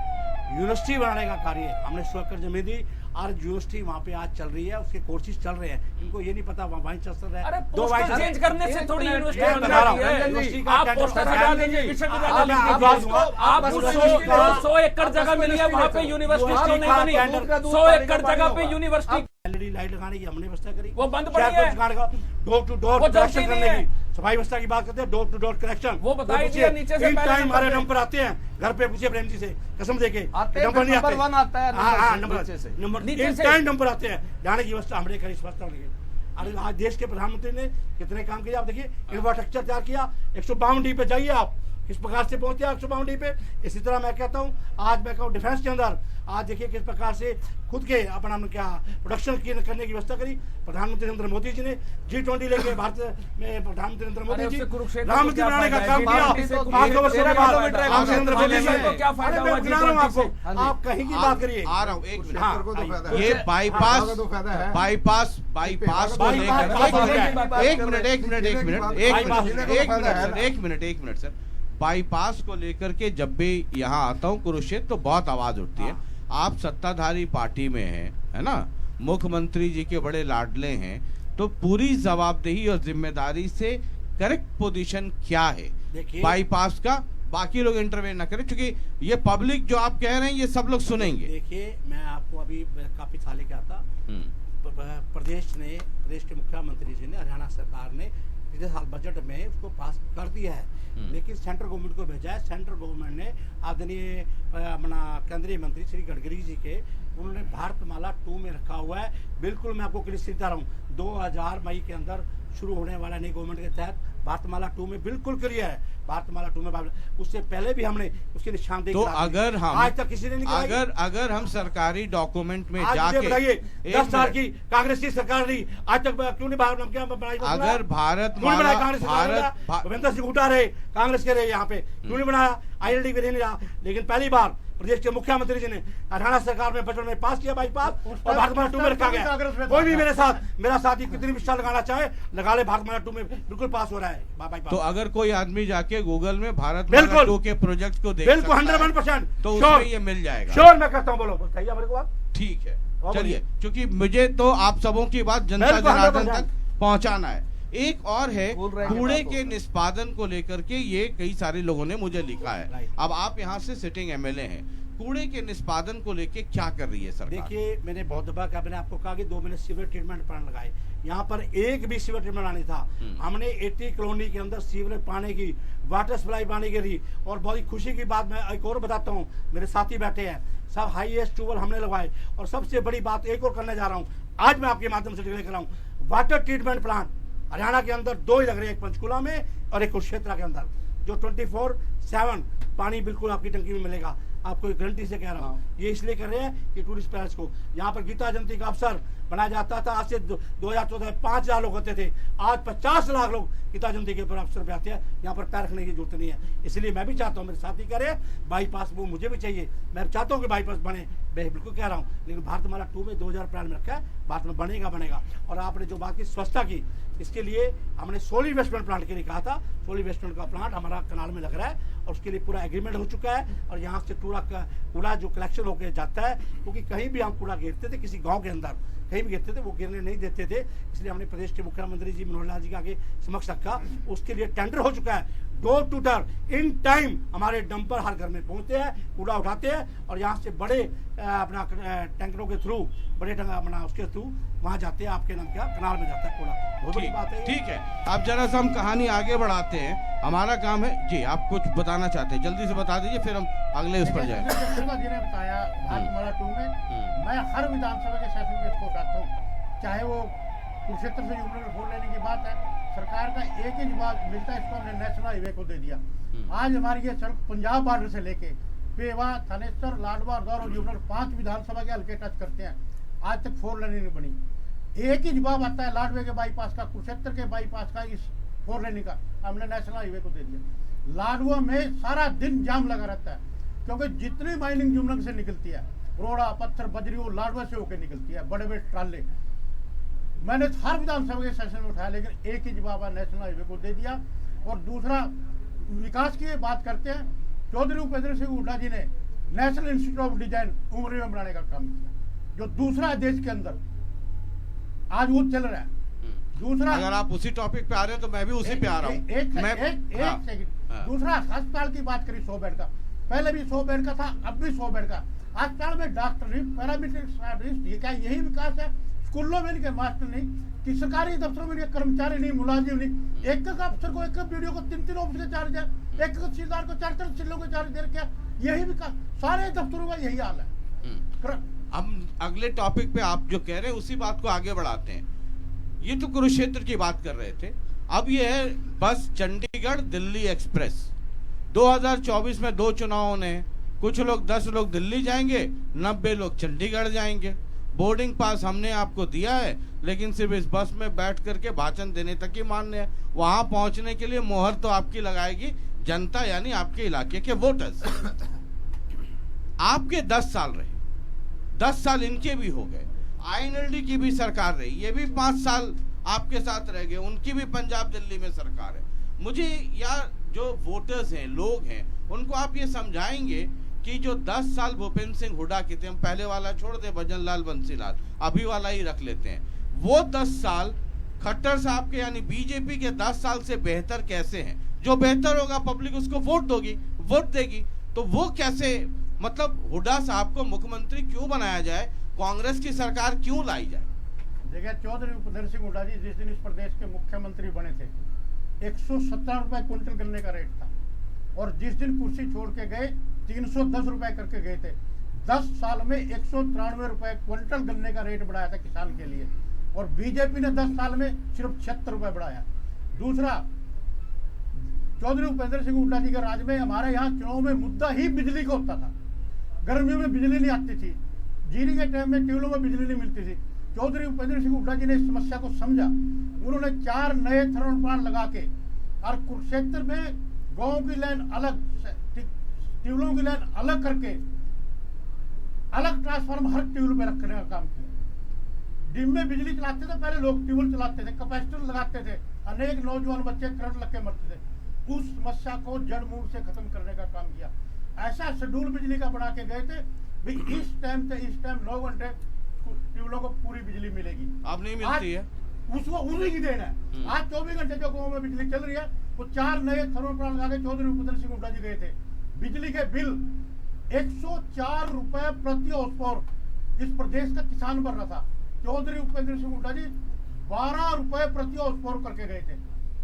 F: यूनिवर्सिटी बनाने का कार्य हमने 100 एकड़ जमीन दी और यूनिवर्सिटी वहाँ पे आज चल रही है, उसके कोर्सेज चल रहे हैं। इनको ये नहीं पता वाइस चांसलर है।
I: अरे
F: 2 वाइस
I: चेंज करने से थोड़ी यूनिवर्सिटी बन
F: बता रहा
I: जाती है।
F: यूनिवर्सिटी
I: आप
F: का
I: पोस्टर
F: टेंडर
I: हटा दीजिए, विश्वविद्यालय आप 100 एकड़ जगह मिली है, वहाँ पे यूनिवर्सिटी क्यों नहीं बनी? 100 एकड़ जगह पे यूनिवर्सिटी
F: LED लाइट लगाने की हमने व्यवस्था करी।
I: वो बंद पड़ी है।
F: डोर टू डोर कलेक्शन करने की, सफाई व्यवस्था की बात करते हैं, डोर टू डोर कलेक्शन वो
I: बताइए दिया नीचे से।
F: टाइम हमारे नंबर आते हैं, घर पे पूछिए प्रेम जी से, कसम देके नंबर नहीं आते।
J: नंबर 1 आता है,
F: नंबर नंबर आते हैं, जाने की व्यवस्था हमने करी, व्यवस्था नहीं। अरे आज देश के प्रधानमंत्री ने कितने काम किए आप देखिए। इंफ्रास्ट्रक्चर तैयार किया। 152D पे जाइए आप, किस प्रकार से पहुंचे आग बाउंड्री पे। इसी तरह मैं कहता हूं, आज मैं कहूँ डिफेंस के अंदर आज देखिए किस प्रकार से खुद के अपना क्या प्रोडक्शन करने की व्यवस्था करी प्रधानमंत्री नरेंद्र मोदी जी ने। G20 लेके भारत में प्रधानमंत्री नरेंद्र मोदी जी राम मंदिर बनाने का काम किया 5 वर्षों के बाद नरेंद्र मोदी जी ने। आप कहीं की बात करिए,
E: आ रहा हूँ एक मिनट। ये बाईपास को लेकर एक मिनट सर, बाईपास को लेकर के जब भी यहाँ आता हूँ कुरुक्षेत्र तो बहुत आवाज उठती है। आप सत्ताधारी पार्टी में हैं, है ना, मुख्यमंत्री जी के बड़े लाडले हैं, तो पूरी जवाबदेही और जिम्मेदारी से करेक्ट पोजीशन क्या है बाईपास का? बाकी लोग इंटरवेन ना करें, क्योंकि ये पब्लिक जो आप कह रहे हैं ये सब लोग सुनेंगे।
F: देखिए मैं आपको अभी काफी साल लेके आता, प्रदेश के मुख्यमंत्री जी ने, हरियाणा सरकार ने पिछले साल बजट में उसको पास कर दिया है, लेकिन सेंट्रल गवर्नमेंट को भेजा है। सेंट्रल गवर्नमेंट ने आदरणीय अपना केंद्रीय मंत्री श्री गडकरी जी के, उन्होंने भारतमाला 2 में रखा हुआ है। बिल्कुल मैं आपको क्लियर बता रहा हूँ, 2000 मई के अंदर शुरू होने वाला नई गवर्नमेंट के तहत भारतमाला 2 में बिल्कुल क्लियर है। भारतमाला 2 में उससे पहले भी हमने उसकी निशानदेही
E: तो अगर हम
F: आज तक किसी ने नहीं
E: अगर हम सरकारी डॉक्यूमेंट में जाके
F: 10 साल की कांग्रेस की सरकार रही, आज तक क्यों नहीं भारत
E: अगर भारत
F: भूपेंद्र सिंह हुड्डा रहे कांग्रेस के रहे, यहाँ पे क्यों नहीं बनाया? ILD भी नहीं रहा, लेकिन पहली बार प्रदेश के मुख्यमंत्री जी ने हरियाणा सरकार में बजट में पास किया बाईपास और भारतमाला 2 में रखा गया। कोई भी मेरा साथी कितनी भी साल लगाना चाहे लगा ले, भारतमाला 2 में बिल्कुल पास हो रहा है बाईपास।
E: तो अगर कोई आदमी जाके गूगल में भारतमाला 2 के प्रोजेक्ट को देख
F: बिल्कुल 100%
E: तो उसमें ये मिल जाएगा।
F: श्योर मैं कहता हूँ, बोलो बताइए हमारे को बात।
E: ठीक है, चलिए, क्योंकि मुझे तो आप सबों की बात जनता जनार्दन तक पहुंचाना है। एक और है कूड़े के निष्पादन को लेकर के, ये कई सारे लोगों ने मुझे लिखा है। अब आप यहाँ से सिटिंग MLA हैं, कूड़े के निष्पादन को लेके क्या कर रही है सरकार?
F: देखिए मैंने बहुत दफा कहा, मैंने आपको कहा कि 2 महीने सीवर ट्रीटमेंट प्लांट लगाए, यहाँ पर एक भी सीवर ट्रीटमेंट नहीं था। हमने 80 कॉलोनी के अंदर सीवर पानी की वाटर सप्लाई पानी के लिए, और बहुत ही खुशी की बात मैं एक और बताता हूँ, मेरे साथी बैठे हैं सब, हाईएस्ट ट्यूबवेल हमने लगवाए। और सबसे बड़ी बात एक और करने जा रहा हूँ, आज मैं आपके माध्यम से डिक्लेयर कर रहा हूँ, वाटर ट्रीटमेंट प्लांट हरियाणा के अंदर 2 ही लग रहे हैं, एक पंचकुला में और एक कुरुक्षेत्र के अंदर, जो 24/7 पानी बिल्कुल आपकी टंकी में मिलेगा। आपको एक गारंटी से कह रहा हूँ, ये इसलिए कर रहे हैं कि टूरिस्ट पैलेस को यहाँ पर गीता जयंती का अवसर बनाया जाता था। आज से 2014 में 5000 लोग होते थे, आज 50 लाख लोग गीता जयंती के ऊपर अवसर पे आते हैं। यहाँ पर पैर रखने की जरूरत नहीं है। इसलिए मैं भी चाहता हूँ, मेरे साथी कह रहे हैं बाईपास, वो मुझे भी चाहिए, मैं चाहता हूँ कि बाईपास बने, मैं बिल्कुल कह रहा हूँ, लेकिन भारतमाला 2 में 2000 प्लान में रखा है, भारत में बनेगा। और आपने जो बात की स्वच्छता की, इसके लिए हमने सोलिड वेस्टमेंट प्लांट के लिए कहा था। सोलिड वेस्टमेंट का प्लांट हमारा कनाल में लग रहा है और उसके लिए पूरा एग्रीमेंट हो चुका है। और यहाँ से कूड़ा जो कलेक्शन होकर जाता है, क्योंकि कहीं भी हम कूड़ा गिरते थे, किसी गांव के अंदर कहीं भी गिरते थे, वो गिरने नहीं देते थे, इसलिए हमने प्रदेश के मुख्यमंत्री जी मनोहर लाल जी के आगे समक्ष रखा। उसके लिए टेंडर हो चुका है, door to door in time हमारे डंपर हर घर में पहुंचते हैं, कूड़ा उठाते हैं और यहाँ से बड़े अपना टैंकरों के थ्रू, बड़े अपना उसके थ्रू वहाँ जाते हैं, आपके नाम क्या कनाल में जाता है कूड़ा। बहुत बड़ी बात है।
E: ठीक है, अब जरा सा हम कहानी आगे बढ़ाते हैं, हमारा काम है जी। आप कुछ बताना चाहते हैं, जल्दी से बता दीजिए, फिर हम अगले उस पर जाएंगे।
G: जी ने बताया भारतमाला 2 में मैं हर विधानसभा के सेशन में इसको उठाता हूँ, चाहे वो कुरुक्षेत्र से यूनियन फोन लेने की बात है, सरकार का एक ही जवाब मिलता है, इसको हमने नेशनल हाईवे को दे दिया। आज हमारी ये सड़क पंजाब बॉर्डर से लेके पेवा, थानेसर, लाडवा, दौर और यूनियन 5 विधानसभा के हल्के टच करते हैं, आज तक 4 लेन नहीं बनी। एक ही जवाब आता है लाडवे के बाईपास का, कुरुक्षेत्र के बाईपास का, इस 4 लेन का हमने नेशनल हाईवे को दे दिया। लाडवा में सारा दिन जाम लगा रहता है, क्योंकि जितनी माइनिंग जुमनग से निकलती है, रोड़ा पत्थर बजरी वो लाडवा से होकर निकलती है, बड़े बड़े ट्राले। मैंने हर विधानसभा के सेशन में उठाया, लेकिन एक ही जवाब नेशनल हाईवे को दे दिया। और दूसरा विकास की बात करते हैं, चौधरी भूपेंद्र सिंह हुड्डा जी ने नेशनल इंस्टीट्यूट ऑफ डिजाइन उमरी में बनाने का काम किया, जो दूसरा है देश के अंदर, आज वो चल रहा है। दूसरा,
E: अगर आप उसी टॉपिक पे आ रहे हैं तो मैं भी उसी पे आ रहा हूँ।
G: एक सेकंड, दूसरा अस्पताल की बात करी 100 बेड का, पहले भी 100 बेड का था, अब भी 100 बेड का। अस्पताल में डॉक्टर, पैरामेडिक, ये क्या यही विकास है? स्कूलों में इनके मास्टर नहीं, कि सरकारी दफ्तरों में कर्मचारी नहीं, मुलाजिम नहीं, एक अफसर को, एक वीडियो को 3 ऑफिस के चार्ज है, एक तहसीलदार को 4 जिलों के चार्ज दे रखे। यही विकास सारे दफ्तरों का यही हाल है।
E: हम अगले टॉपिक पे आप जो कह रहे हैं उसी बात को आगे बढ़ाते हैं। ये तो कुरुक्षेत्र की बात कर रहे थे, अब ये है बस चंडीगढ़ दिल्ली एक्सप्रेस। 2024 में 2 चुनाव होने हैं। कुछ लोग 10 लोग दिल्ली जाएंगे, 90 लोग चंडीगढ़ जाएंगे। बोर्डिंग पास हमने आपको दिया है, लेकिन सिर्फ इस बस में बैठ करके भाषण देने तक ही मान्य है। वहां पहुंचने के लिए मोहर तो आपकी लगाएगी जनता, यानी आपके इलाके के वोटर्स। आपके 10 साल रहे, 10 साल इनके भी हो गए। आईएनएलडी की भी सरकार रही, ये भी 5 साल आपके साथ रह गए, उनकी भी पंजाब दिल्ली में सरकार है। मुझे यार जो वोटर्स हैं, लोग हैं, उनको आप ये समझाएंगे कि जो 10 साल भूपेंद्र सिंह हुड्डा के थे, हम पहले वाला छोड़ दे भजन लाल बंसीलाल, अभी वाला ही रख लेते हैं, वो 10 साल खट्टर साहब के यानी बीजेपी के 10 साल से बेहतर कैसे हैं? जो बेहतर होगा पब्लिक उसको वोट देगी। तो वो कैसे, मतलब हुड्डा साहब को मुख्यमंत्री क्यों बनाया जाए, कांग्रेस की सरकार क्यों लाई जाए?
G: देखिए, चौधरी भूपेंद्र सिंह हुड्डा जी जिस दिन इस प्रदेश के मुख्यमंत्री बने थे 117 रुपए क्विंटल गन्ने का रेट था, और जिस दिन कुर्सी छोड़ के गए 310 रुपए करके गए थे। 10 साल में 193 रुपए क्विंटल गन्ने का रेट बढ़ाया था किसान के लिए, और बीजेपी ने 10 साल में सिर्फ 76 रुपए बढ़ाया। दूसरा, चौधरी भूपेंद्र सिंह हुड्डा जी के राज में हमारे यहाँ चुनाव में मुद्दा ही बिजली का होता था। गर्मियों में बिजली नहीं आती थी, जीरी के टाइम में ट्यूबवेलों में बिजली नहीं मिलती थी। चौधरी भूपेंद्र सिंह हुड्डा जी ने इस समस्या को समझा, उन्होंने 4 नए थर्मल प्लांट लगा के, और कुरुक्षेत्र में गाँव की लाइन अलग, ट्यूबवेलों की लाइन अलग करके अलग ट्रांसफार्मर हर ट्यूबवेल पे रखने का काम किया। दिन में बिजली चलाते थे, पहले लोग ट्यूबवेल चलाते थे, कैपेसिटर लगाते थे, अनेक नौजवान बच्चे करंट लग के मरते थे। उस समस्या को जड़ मूल से खत्म करने का काम किया। ऐसा शेड्यूल बिजली का बना के गए थे भी इस टाइम से इस टाइम 9 घंटे ट्यूबवेलों को पूरी बिजली मिलेगी।
E: अब नहीं मिलती है,
G: उसको उन्हीं की देन है। आज 24 घंटे जो गाँव में बिजली चल रही है, वो 4 नए थर्मल प्लांट लगा के चौधरी भूपेंद्र सिंह हुड्डा जी गए थे। बिजली के बिल 104 रुपए प्रति हाउस पावर इस प्रदेश का किसान भर रहा था। चौधरी भूपेंद्र सिंह हुड्डा जी 12 रुपए प्रति हाउस पावर करके गए थे।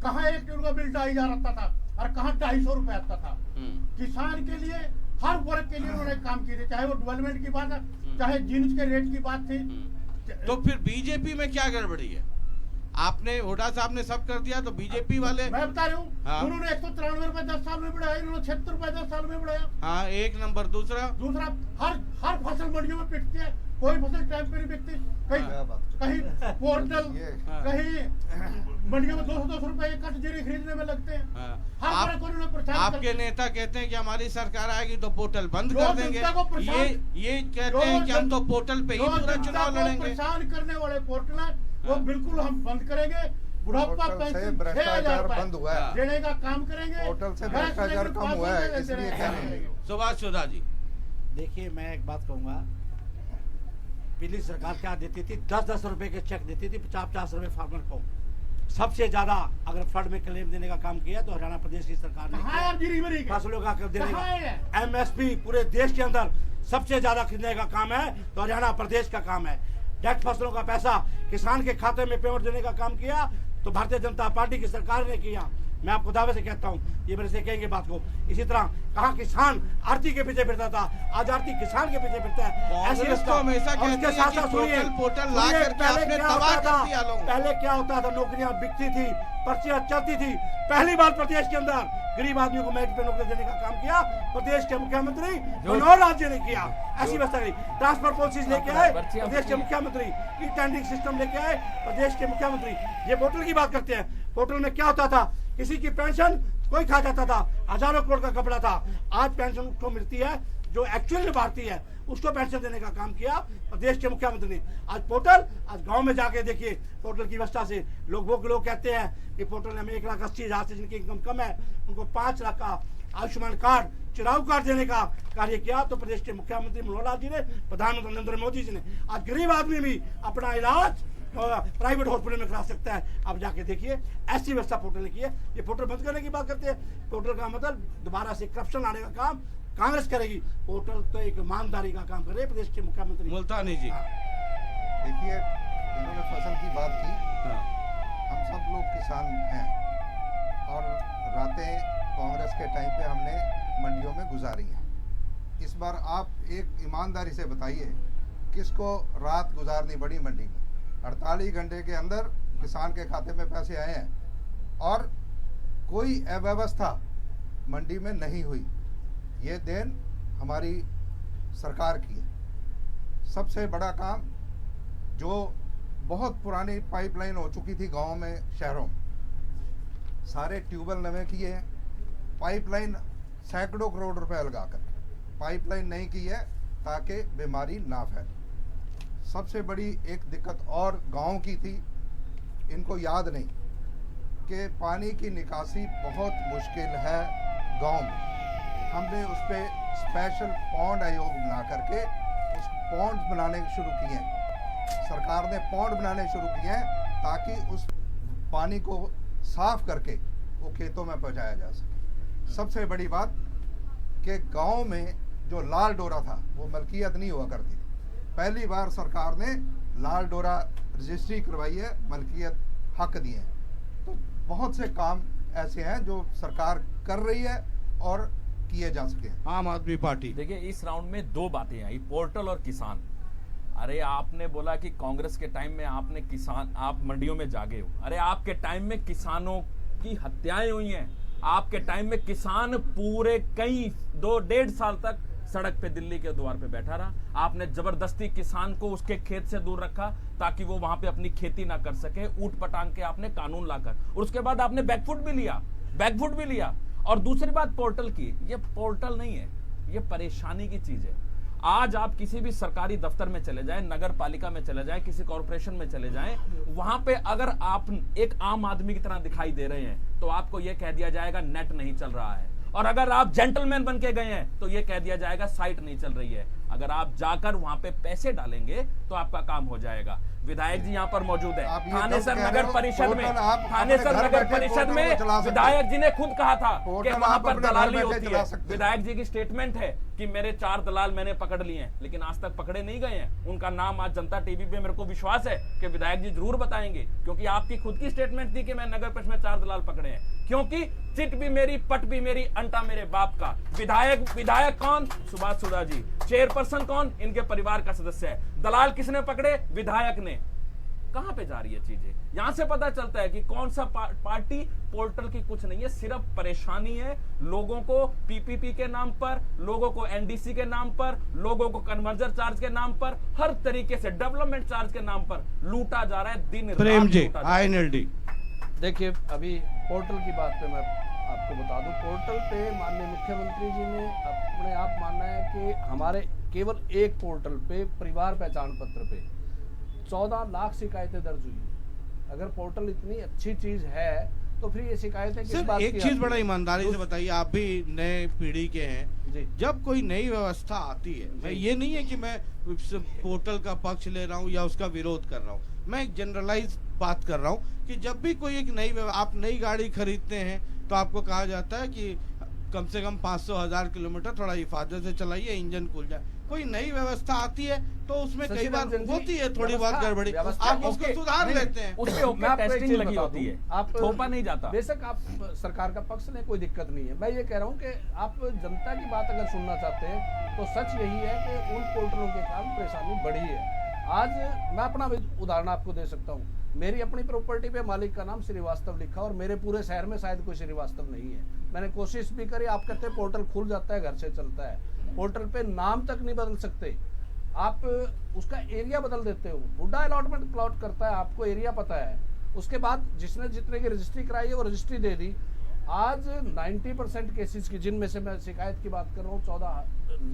G: कहाँ एक ट्यूबवेल का बिल 2500 आता था और कहाँ 250 रुपए आता था। किसान के लिए, हर वर्ग के लिए उन्होंने काम किए थे, चाहे वो डेवलपमेंट की बात है, चाहे जीन्स के रेट की बात थी।
E: तो फिर बीजेपी में क्या गड़बड़ी है? आपने हुड्डा साहब ने सब कर दिया, तो बीजेपी वाले,
G: मैं बता रहा हूँ, हाँ। उन्होंने 193 रुपए 10 साल में बढ़ाया, इन्होंने 76 रुपए 10 साल में बढ़ाया।
E: हाँ, एक नंबर। दूसरा
G: हर फसल मंडियों में बिकती है, कोई फसल टाइम पे नहीं बिकती। कहीं पोर्टल, कहीं मंडियों में 200 रुपए एक कट जीरी खरीदने में लगते हैं।
E: आपके नेता कहते हैं कि हमारी सरकार आएगी तो पोर्टल बंद कर देंगे। ये कहते हैं कि हम तो पोर्टल पे ही पूरा चुनाव लड़ेंगे।
G: परेशान करने वाले पोर्टल है वो बिल्कुल हम बंद करेंगे। बुढ़ापा पेंशन 6000
H: बंद हुआ है,
G: देने का काम करेंगे।
H: पोर्टल से भ्रष्टाचार कम हुआ है, इसलिए क्या नहीं।
E: सुभाष चौधरी जी,
F: देखिए, मैं एक बात कहूँगा, पिछली सरकार क्या देती थी, 10-10 रुपए के चेक देती थी, 50-50 रुपए फार्मर को। सबसे ज्यादा अगर फ्लड में क्लेम देने का काम किया तो हरियाणा प्रदेश की सरकार ने फसलों का देने का एमएसपी पूरे देश के अंदर सबसे ज्यादा खरीदने का काम है तो हरियाणा प्रदेश का काम है। डायरेक्ट फसलों का पैसा किसान के खाते में पेमेंट देने का काम किया तो भारतीय जनता पार्टी की सरकार ने किया। मैं आपको दावे से कहता हूँ, ये मेरे से कहेंगे बात को। इसी तरह कहाँ किसान आरती के पीछे फिरता था, आज आरती किसान के पीछे फिरता है। ऐसी
E: उसके साथ साथ
F: पहले क्या होता था, नौकरियां बिकती थी, पर्चियां चलती थी। पहली बार प्रदेश के अंदर गरीब आदमी को मेरिट पे नौकरी देने का काम किया प्रदेश के मुख्यमंत्री मनोहर लाल जी ने किया। ऐसी व्यवस्था करी, ट्रांसफर पॉलिसीज लेके आए प्रदेश के मुख्यमंत्री, ई टेंडरिंग सिस्टम लेके आए प्रदेश के मुख्यमंत्री। ये पोर्टल की बात करते हैं, पोर्टल में क्या होता था, किसी की पेंशन कोई खा जाता था, हजारों करोड़ का कपड़ा था। आज पेंशन उसको मिलती है जो एक्चुअल में भारतीय है, उसको पेंशन देने का काम किया प्रदेश के मुख्यमंत्री ने। आज पोर्टल, आज गांव में जाके देखिए पोर्टल की व्यवस्था से लोग कहते हैं कि पोर्टल ने हमें 1,80,000 से जिनकी इनकम कम है उनको 5 लाख का आयुष्मान कार्ड, चुनाव कार्ड देने का कार्य किया तो प्रदेश के मुख्यमंत्री मनोहर लाल जी ने, प्रधानमंत्री नरेंद्र मोदी जी ने। आज गरीब आदमी भी अपना इलाज प्राइवेट हॉस्पिटल में करा सकता है। अब जाके देखिए, ऐसी व्यवस्था पोर्टल ने की है। ये पोर्टल बंद करने की बात करते हैं, पोर्टल का मतलब दोबारा से करप्शन लाने का काम कांग्रेस करेगी। पोर्टल तो एक ईमानदारी का काम कर रहे प्रदेश के मुख्यमंत्री
E: मुल्तानी जी।
H: देखिए, इन्होंने फसल की बात की, हम सब लोग किसान हैं और रातें कांग्रेस के टाइम पे हमने मंडियों में गुजारी हैं। इस बार आप एक ईमानदारी से बताइए किसको रात गुजारनी पड़ी मंडी में? 48 घंटे के अंदर किसान के खाते में पैसे आए हैं और कोई अव्यवस्था मंडी में नहीं हुई, ये देन हमारी सरकार की है। सबसे बड़ा काम जो बहुत पुरानी पाइपलाइन हो चुकी थी गांव में, शहरों में, सारे ट्यूबवेल नवे किए हैं। पाइपलाइन सैकड़ों करोड़ रुपए लगाकर पाइपलाइन नहीं की है ताकि बीमारी ना फैले। सबसे बड़ी एक दिक्कत और गांव की थी, इनको याद नहीं कि पानी की निकासी बहुत मुश्किल है गांव में। हमने उस पर स्पेशल पौंड आयोग बना करके उस पौंड बनाने शुरू किए हैं। सरकार ने पौंड बनाने शुरू किए हैं ताकि उस पानी को साफ करके वो खेतों में पहुंचाया जा सके। सबसे बड़ी बात कि गांव में जो लाल डोरा था वो मलकियत नहीं हुआ करती थी। पहली बार सरकार ने लाल डोरा रजिस्ट्री करवाई है, मलकियत हक दिए हैं। तो बहुत से काम ऐसे हैं जो सरकार कर रही है और किए जा सके।
E: आम आदमी पार्टी,
I: देखिए इस राउंड में दो बातें आई, पोर्टल और किसान। अरे आपने बोला कि कांग्रेस के टाइम में आपने किसान, आप मंडियों में जागे हो। अरे आपके टाइम में किसानों की हत्याएं हुई हैं। आपके टाइम में किसान पूरे कई 2-1.5 साल तक सड़क पे दिल्ली के द्वार पे बैठा रहा। आपने जबरदस्ती किसान को उसके खेत से दूर रखा ताकि वो वहां पे अपनी खेती ना कर सके। ऊट पटांग के आपने कानून लाकर, और उसके बाद आपने बैकफुट भी लिया। और दूसरी बात पोर्टल की, ये पोर्टल नहीं है, ये परेशानी की चीज है। आज आप किसी भी सरकारी दफ्तर में चले जाएं, नगर पालिका में चले जाएं, किसी कॉर्पोरेशन में चले जाएं, वहां पे अगर आप एक आम आदमी की तरह दिखाई दे रहे हैं तो आपको यह कह दिया जाएगा नेट नहीं चल रहा है। और अगर आप जेंटलमैन बन के गए हैं तो यह कह दिया जाएगा साइट नहीं चल रही है। अगर आप जाकर वहां पे पैसे डालेंगे तो आपका काम हो जाएगा। विधायक जी यहाँ पर मौजूद है। थानेसर नगर परिषद में, विधायक जी ने खुद कहा था कि वहां पर दलाली होती है। विधायक जी की स्टेटमेंट है कि मेरे 4 दलाल मैंने पकड़ लिए हैं, लेकिन आज तक पकड़े नहीं गए हैं। उनका नाम आज जनता टीवी पे मेरे को विश्वास है कि विधायक जी जरूर बताएंगे, क्योंकि आपकी खुद की स्टेटमेंट थी कि मैं नगर परिषद में 4 दलाल पकड़े हैं। क्योंकि चिट भी मेरी, पट भी मेरी, अंटा मेरे बाप का। विधायक कौन? सुभाष सुधा जी। चेयरपर्सन कौन? इनके परिवार का सदस्य है। दलाल किसने पकड़े? विधायक ने। कहां पे जा रही है चीजें? यहां से पता चलता है कि कौन सा पार्टी पोर्टल की कुछ नहीं है, सिर्फ परेशानी है। लोगों को पीपीपी के नाम पर, लोगों को एनडीसी के नाम पर, लोगों को कन्वर्जन चार्ज के नाम पर, हर तरीके से डेवलपमेंट चार्ज के नाम पर लूटा जा रहा है दिन
E: प्रेम
I: रात
E: जी,
I: लूटा जा रहा है।
E: INLD।
J: देखिए, अभी पोर्टल की बात पे मैं आपको बता दूं, पोर्टल पे माननीय मुख्यमंत्री जी ने अपने आप मानना है कि हमारे केवल एक पोर्टल पे परिवार पहचान पत्र पे 14 लाख शिकायतें दर्ज हुई। अगर पोर्टल इतनी अच्छी चीज है तो फिर ये शिकायतें किस बात की?
E: एक चीज बड़ा ईमानदारी से बताइए, आप भी नए पीढ़ी के हैं
J: जी।
E: जब कोई नई व्यवस्था आती है, मैं ये नहीं है कि मैं पोर्टल का पक्ष ले रहा हूँ या उसका विरोध कर रहा हूँ, मैं एक जनरलाइज बात कर रहा हूँ कि जब भी कोई एक आप नई गाड़ी खरीदते हैं तो आपको कहा जाता है कि कम से कम 500-1000 किलोमीटर थोड़ा हिफाजत से चलाइए, इंजन खुल जाए। कोई नई व्यवस्था आती है तो उसमें कई बार होती है थोड़ी बहुत गड़बड़ी, आप उसको सुधार लेते हैं।
I: उसपे होकर टेस्टिंग लगी होती है,
J: आप
I: थोपा नहीं जाता।
J: बेशक आप सरकार का पक्ष लें, कोई दिक्कत नहीं है। मैं ये कह रहा हूँ कि आप जनता की बात अगर सुनना चाहते हैं तो सच यही है कि उन पोर्टलों के कारण परेशानी बढ़ी है। आज मैं अपना उदाहरण आपको दे सकता हूँ। मेरी अपनी प्रॉपर्टी पे मालिक का नाम श्रीवास्तव लिखा और मेरे पूरे शहर में शायद कोई श्रीवास्तव नहीं है। मैंने कोशिश भी करी, आप कहते हैं पोर्टल खुल जाता है, घर से चलता है। पोर्टल पे नाम तक नहीं बदल सकते, आप उसका एरिया बदल देते हो। हुड्डा अलॉटमेंट प्लॉट करता है, आपको एरिया पता है, उसके बाद जिसने जितने की रजिस्ट्री कराई है वो रजिस्ट्री दे दी। आज 90% केसेस की, जिनमें से मैं शिकायत की बात कर रहा हूँ, 14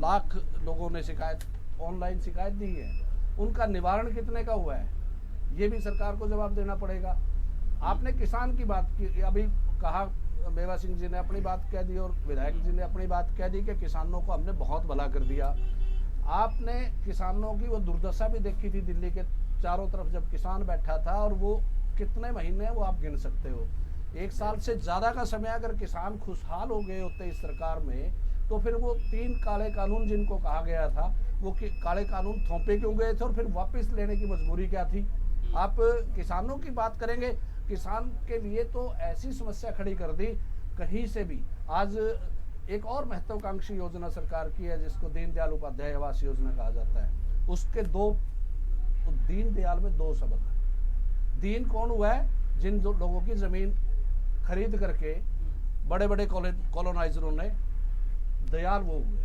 J: लाख लोगों ने शिकायत, ऑनलाइन शिकायत दी है, उनका निवारण कितने का हुआ है ये भी सरकार को जवाब देना पड़ेगा। आपने किसान की बात की, अभी कहा मेवा सिंह जी ने अपनी बात कह दी और विधायक जी ने अपनी बात कह दी कि किसानों को हमने बहुत भला कर दिया। आपने किसानों की वो दुर्दशा भी देखी थी दिल्ली के चारों तरफ जब किसान बैठा था, और वो कितने महीने वो आप गिन सकते हो। 1 साल से ज्यादा का समय अगर किसान खुशहाल हो गए होते इस सरकार में, तो फिर वो 3 काले कानून जिनको कहा गया था, वो काले कानून थोपे क्यों गए थे और फिर वापस लेने की मजबूरी क्या थी? आप किसानों की बात करेंगे, किसान के लिए तो ऐसी समस्या खड़ी कर दी कहीं से भी। आज एक और महत्वाकांक्षी योजना सरकार की है जिसको दीनदयाल उपाध्याय आवास योजना कहा जाता है। उसके दीनदयाल में 2 शब्द हैं। दीन कौन हुआ है? जिन लोगों की जमीन खरीद करके बड़े बड़े कॉलोनाइजरों ने दयाल वो हुए।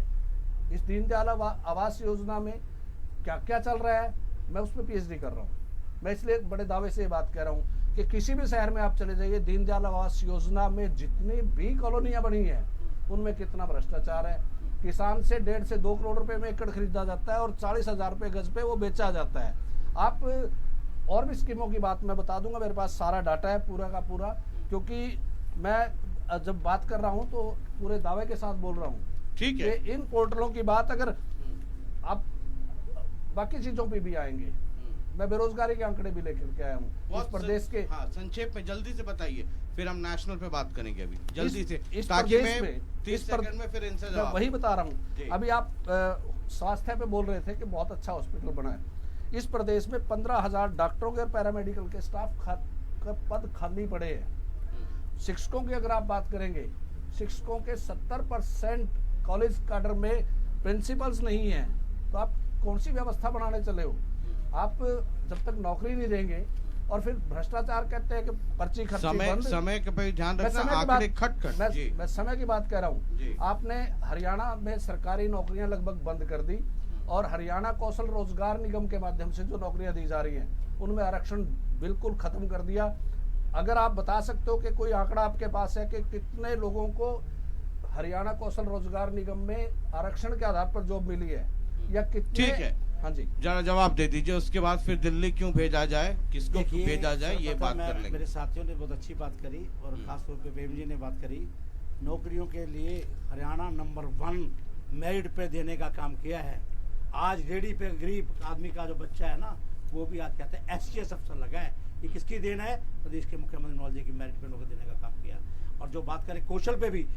J: इस दीनदयाल आवास योजना में क्या क्या चल रहा है, मैं उस पर पीएचडी कर रहा हूँ। मैं इसलिए बड़े दावे से ये बात कह रहा हूँ कि किसी भी शहर में आप चले जाइए, दीनदयाल आवास योजना में जितनी भी कॉलोनियाँ बनी हैं उनमें कितना भ्रष्टाचार है। किसान से 1.5 से 2 करोड़ रुपए में एकड़ खरीदा जाता है और 40,000 रुपये गज पे वो बेचा जाता है। आप और भी स्कीमों की बात मैं बता दूंगा, मेरे पास सारा डाटा है पूरा का पूरा, क्योंकि मैं जब बात कर रहा हूं तो पूरे दावे के साथ बोल रहा हूं।
E: ठीक है,
J: इन पोर्टलों की बात अगर आप बाकी चीजों पे भी आएंगे, मैं बेरोजगारी के आंकड़े भी लेकर के आया हूँ इस प्रदेश के।
E: हाँ, संक्षेप में जल्दी से बताइए, फिर हम नेशनल पे बात करेंगे अभी जल्दी से,
J: इस
E: ताकि
J: प्रदेश
E: मैं
J: में
E: 30 सेकंड में फिर इनसे
J: मैं वही बता रहा हूँ। अभी आप स्वास्थ्य पे बोल रहे थे कि बहुत अच्छा हॉस्पिटल बना है। इस प्रदेश में 15,000 डॉक्टरों के और पैरामेडिकल के स्टाफ का पद खाली पड़े हैं। शिक्षकों की अगर आप बात करेंगे, शिक्षकों के 70% कॉलेज काडर में प्रिंसिपल्स नहीं है, तो आप कौन सी व्यवस्था बनाने चले हो? आप जब तक नौकरी नहीं देंगे और फिर भ्रष्टाचार कहते हैं कि पर्ची खर्ची बंद।
E: समय पे ध्यान रखना, आंकड़े खट
J: मैं समय की बात कह रहा हूँ। आपने हरियाणा में सरकारी नौकरियां लगभग बंद कर दी और हरियाणा कौशल रोजगार निगम के माध्यम से जो नौकरियां दी जा रही हैं उनमें आरक्षण बिल्कुल खत्म कर दिया। अगर आप बता सकते हो कि कोई आंकड़ा आपके पास है कि कितने लोगों को हरियाणा कौशल रोजगार निगम में आरक्षण के आधार पर जॉब मिली है या कितने?
E: ठीक है,
J: हाँ जी,
E: जरा जवाब दे दीजिए, उसके बाद फिर दिल्ली क्यों भेजा जाए, किसको भेजा जाए, ये बात कर लेंगे।
F: मेरे साथियों ने बहुत अच्छी बात करी और खासतौर पे प्रेम जी ने बात करी। नौकरियों के लिए हरियाणा नंबर 1 मेरिट पे देने का काम किया है। आज रेडी पे गरीब आदमी का जो बच्चा है ना, वो भी आज कहते हैं SGS अफसर लगा है। ये किसकी देन है? प्रदेश के मुख्यमंत्री मनोहर जी की मेरिट पे नौकरी देने का काम किया। और जो बात करें कौशल पे भी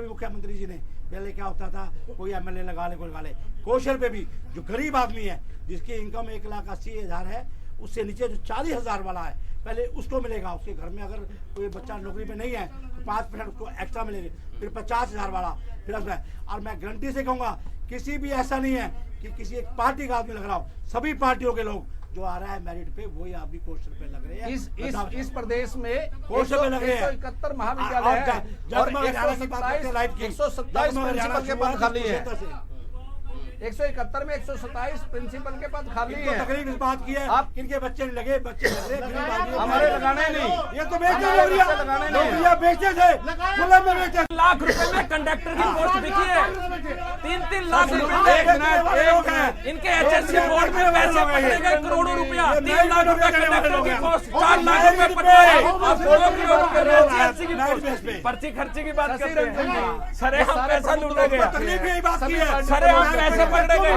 F: मुख्यमंत्री जी ने, पहले क्या होता था, कोई MLA लगा ले, कोई लगा ले। कौशल पे भी जो गरीब आदमी है, जिसकी इनकम 1,80,000 है, उससे नीचे जो 40,000 वाला है, पहले उसको मिलेगा। उसके घर में अगर कोई बच्चा नौकरी पे नहीं है तो 5% उसको एक्स्ट्रा मिलेगी, फिर 50,000 वाला, फिर और मैं गारंटी से कहूँगा किसी भी ऐसा नहीं है कि किसी एक पार्टी का आदमी लग रहा हो। सभी पार्टियों के लोग जो आ रहा है मेरिट पे, वही आदमी कौशल पे लग रहे हैं।
J: इस प्रदेश में
F: कौशल पे लग रहे हैं।
J: 171 महाविद्यालय है और 127 प्रिंसिपल के पद खाली है। 171 में 127 प्रिंसिपल के पद खाली है।
F: तकलीफ इस बात की है, आप किनके बच्चे नहीं लगे, बच्चे लग रहे
J: हमारे लगाने नहीं,
F: ये तो नौकरियां बेचे थे, खुले में बेचे।
I: लाख रुपए में कंडक्टर की पोस्ट बिकी है, 3-3 लाख रुपए। इनके HSC बोर्ड में पैसे पकड़े गए, करोड़ों रुपया, 3 लाख रुपए कंडक्टर की पोस्ट, 4 लाख रुपए पकड़े। अब 2 करोड़ HSC की पोस्ट, पर्ची खर्ची की बात करते हैं। सरे हम पैसा लूटे गए,
F: तकलीफ यही बात की है,
I: सरे हम पैसे पकड़े गए।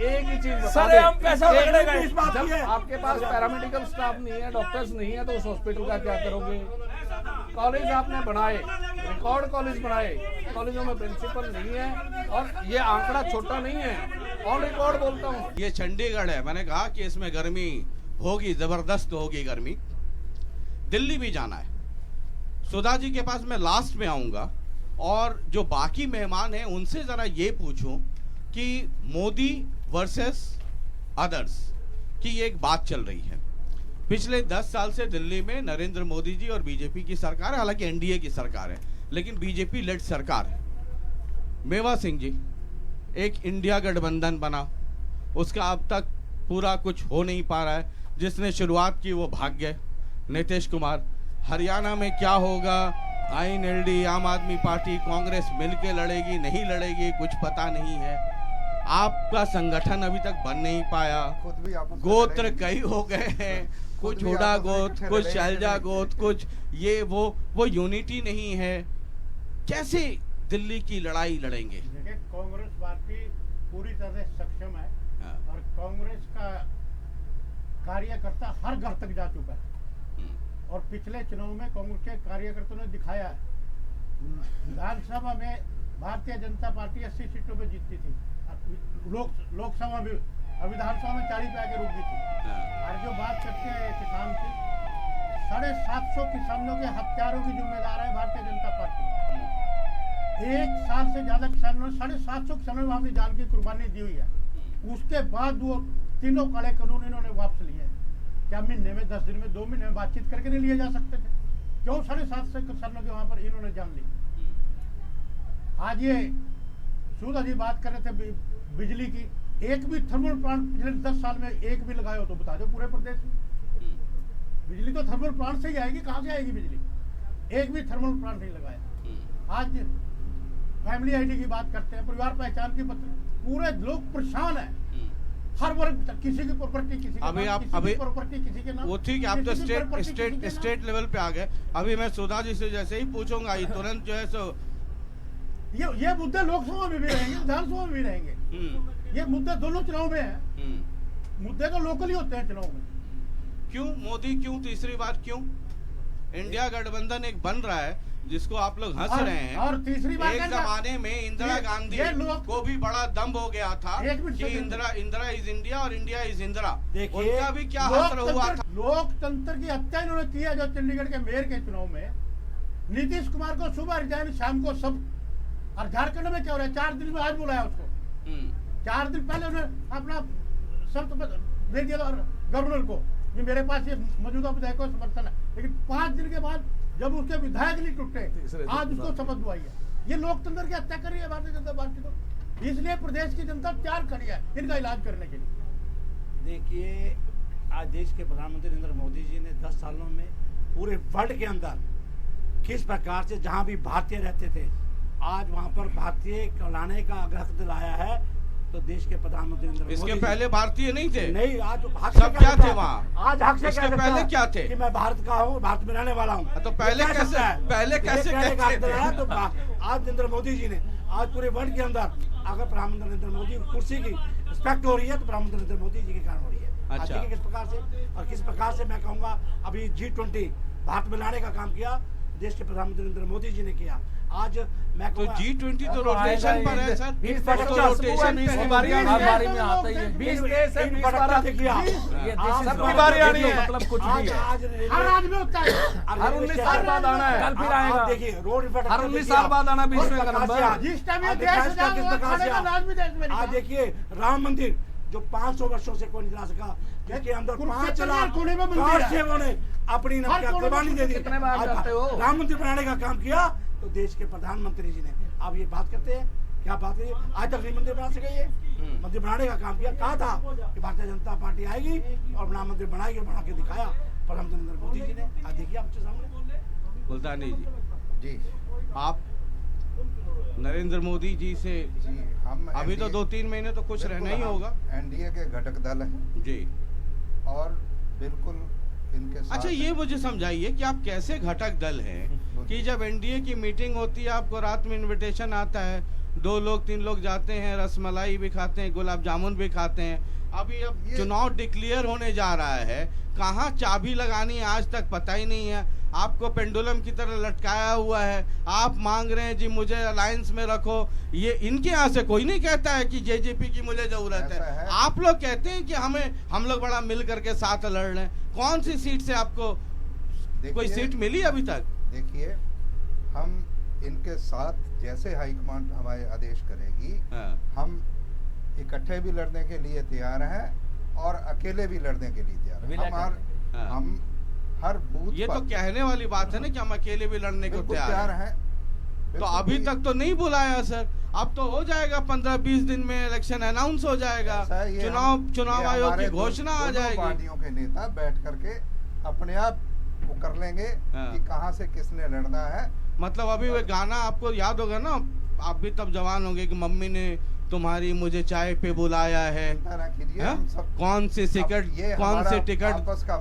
J: एक ही चीज
I: सरे हम पैसा पकड़े गए।
J: जब आपके पास पैरामेडिकल स्टाफ नहीं है, डॉक्टर्स नहीं है, तो उस हॉस्पिटल का क्या करोगे? कॉलेज आपने बनाए, रिकॉर्ड कॉलेज बनाए, कॉलेजों में प्रिंसिपल नहीं है। और ये आंकड़ा छोटा नहीं है, ऑन रिकॉर्ड बोलता हूँ।
E: ये चंडीगढ़ है, मैंने कहा कि इसमें गर्मी होगी, जबरदस्त होगी गर्मी। दिल्ली भी जाना है। सुधा जी के पास मैं लास्ट में आऊंगा और जो बाकी मेहमान हैं उनसे जरा ये पूछूं कि मोदी वर्सेस अदर्स की एक बात चल रही है। पिछले 10 साल से दिल्ली में नरेंद्र मोदी जी और बीजेपी की सरकार है, हालांकि एनडीए की सरकार है, लेकिन बीजेपी लेड सरकार है। मेवा सिंह जी, एक इंडिया गठबंधन बना, उसका अब तक पूरा कुछ हो नहीं पा रहा है। जिसने शुरुआत की वो भाग गए, नीतीश कुमार। हरियाणा में क्या होगा, INLD, आम आदमी पार्टी, कांग्रेस मिलके लड़ेगी, नहीं लड़ेगी, कुछ पता नहीं है। आपका संगठन अभी तक बन नहीं पाया, गोत्र कई हो गए हैं, कुछ हुडा गोत, कुछ शैलजा गोत, कुछ ये वो यूनिटी नहीं है। कैसे दिल्ली की लड़ाई लड़ेंगे?
G: देखिए, कांग्रेस पार्टी पूरी तरह से सक्षम है और कांग्रेस का कार्यकर्ता हर घर तक जा चुका है और पिछले चुनाव में कांग्रेस के कार्यकर्ताओं ने दिखाया है। विधानसभा में भारतीय जनता पार्टी 80 सीटों पे जीतती थी, लोकसभा में और विधानसभा में 40 पे आके रुक गई थी। और जो बात करते हैं किसान की, 750 किसानों के हत्यारों की जिम्मेदार है भारतीय जनता पार्टी। 1 साल से ज्यादा किसानों ने 750 किसानों ने अपनी जान की कुर्बानी दी हुई है। उसके बाद वो तीनों काले कानून इन्होंने वापस लिए। क्या महीने में, 10 दिन में, 2 महीने में बातचीत करके नहीं लिए जा सकते थे? क्यों 7.5 किसानों के वहां पर इन्होंने जान ली। आज ये सूदा जी बात कर रहे थे बिजली की, एक भी थर्मल प्लांट पिछले 10 साल में एक भी लगाए हो तो बता दो पूरे प्रदेश में। बिजली तो थर्मल प्लांट से ही आएगी, कहां से आएगी बिजली? एक भी थर्मल प्लांट नहीं लगाया। आज फैमिली आईडी की बात करते हैं, परिवार पहचान की पत्र, पूरे लोग परेशान है। हर वर्ग, किसी की प्रॉपर्टी किसी के
E: अभी
G: नाम,
E: आप
G: किसी
E: अभी
G: की प्रॉपर्टी किसी के नाम।
E: वो ठीक है, आप तो
G: किसी की property किसी के नाम।
E: स्टेट लेवल पे आ गए। अभी मैं सुधा जी से जैसे ही पूछूंगा ये तुरंत जो है सो
G: ये मुद्दे लोकसभा में भी रहेंगे, विधानसभा में भी रहेंगे। ये मुद्दे दोनों चुनाव में है। मुद्दे तो लोकल ही होते हैं चुनाव में।
E: क्यों मोदी, क्यों तीसरी बार क्यों? इंडिया गठबंधन एक बन रहा है जिसको आप लोग हंस रहे हैं।
G: और तीसरी बार
E: एक जमाने में इंदिरा गांधी को भी बड़ा दम्भ हो गया था कि इंदिरा इज इंडिया और इंडिया इज इंदिरा। उनका भी क्या असर हुआ था?
G: लोकतंत्र की हत्या इन्होंने की है। जो चंडीगढ़ के मेयर के चुनाव में नीतीश कुमार को सुबह रिजाइन, शाम को सब। और झारखंड में क्या हो रहा है? 4 दिन में आज बुलाया उसको। 4 दिन पहले उन्होंने अपना शर्त दे दिया गवर्नर को कि मेरे पास ये मौजूदा विधायकों का समर्थन है, लेकिन 5 दिन के बाद जब उसके विधायक नहीं टूटे, आज उसको शपथ दिलाई है। ये लोकतंत्र की हत्या कर रही है भारतीय जनता पार्टी को। इसलिए प्रदेश की जनता तैयार खड़ी है इनका इलाज करने के लिए।
F: देखिए, आज देश के प्रधानमंत्री नरेंद्र मोदी जी ने 10 सालों में पूरे वर्ल्ड के अंदर किस प्रकार से जहां भी भारतीय रहते थे, आज वहां पर भारतीय लाने का हक दिलाया है। तो देश के प्रधानमंत्री नरेंद्र मोदी,
E: इसके पहले भारतीय नहीं थे?
F: नहीं, आज हक
E: सब क्या थे वहाँ?
F: आज हक से
E: इसके पहले क्या थे?
F: कि मैं भारत का हूँ, भारत में रहने वाला हूँ।
E: तो पहले कैसे
F: तो आज नरेंद्र मोदी जी ने आज पूरे वर्ल्ड के अंदर अगर प्रधानमंत्री नरेंद्र मोदी की कुर्सी की रिस्पेक्ट हो रही है तो प्रधानमंत्री नरेंद्र मोदी जी के कारण हो रही है। आज देखिए किस प्रकार से, और किस प्रकार से मैं कहूँगा अभी G20 भारत में लाने का काम किया देश के प्रधानमंत्री नरेंद्र मोदी जी ने किया। आज मैं
E: तो G20 तो रोटेशन पर है सर।
J: 20 रोटेशन की बारी में आता ही है। 20 देश है, 20 बार आते किया। ये सबकी बारी आनी है, मतलब कुछ नहीं है।
G: हर आज में होता है।
J: हर 19 साल बाद आना है, कल फिर आएगा।
F: देखिए रोड
J: हर 19 साल बाद आना 20वें का नंबर।
F: जिस टाइम ये देश का किस प्रकार से आज देखिए राम मंदिर जो 500 वर्षों से कोई नहीं बना सका, जिसके अंदर 5 लाख सेवकों ने अपनी कुर्बानी दे दी। राम मंदिर बनाने का काम किया तो देश के प्रधानमंत्री जी ने। आप ये बात करते हैं, क्या बात है? आज तक नहीं मंदिर बना सके। ये मंदिर बनाने का काम किया, कहा था कि भारतीय जनता पार्टी आएगी और राम मंदिर बनाएगी, बना के दिखाया प्रधानमंत्री नरेंद्र मोदी जी ने। आज देखिए आपके सामने।
E: मुल्तानी जी,
H: जी
E: आप नरेंद्र मोदी जी से
H: हम
E: अभी तो 2-3 महीने तो कुछ रहना ही होगा।
H: एनडीए के घटक दल हैं
E: जी,
H: और बिल्कुल इनके साथ।
E: अच्छा, ये मुझे समझाइए कि आप कैसे घटक दल हैं कि जब एनडीए की मीटिंग होती है आपको रात में इनविटेशन आता है, 2 लोग 3 लोग जाते हैं, रसमलाई भी खाते हैं, गुलाब जामुन भी खाते हैं। अभी अब चुनाव डिक्लेयर होने जा रहा है, कहाँ चाबी लगानी है आज तक पता ही नहीं है। आपको पेंडुलम की तरह लटकाया हुआ है। आप मांग रहे हैं जी मुझे अलायंस में रखो। ये इनके यहाँ से कोई नहीं कहता है कि जेजेपी की मुझे जरूरत है। आप लोग कहते हैं कि हम लोग बड़ा मिल करके साथ लड़ रहे हैं। कौन सी सीट से आपको कोई सीट मिली अभी तक?
H: देखिए, हम इनके साथ जैसे हाईकमांड हमारे आदेश करेगी, हम इकट्ठे भी लड़ने के लिए तैयार हैं और अकेले भी लड़ने के लिए तैयार हैं। हम हर बूथ
E: ये तो कहने वाली बात है ना कि हम अकेले भी लड़ने को तैयार हैं। तो अभी तक तो नहीं बुलाया सर। अब तो हो जाएगा 15-20 दिन में इलेक्शन अनाउंस हो जाएगा, चुनाव आयोग की घोषणा आ जाएगी।
H: पार्टियों के नेता बैठ करके अपने आप वो कर लेंगे कि कहां से किसने लड़ना है।
E: मतलब अभी वो गाना आपको याद होगा ना, आप भी तब जवान होंगे कि मम्मी ने तुम्हारी मुझे चाय पे बुलाया है। कौन से टिकट, कौन से टिकट,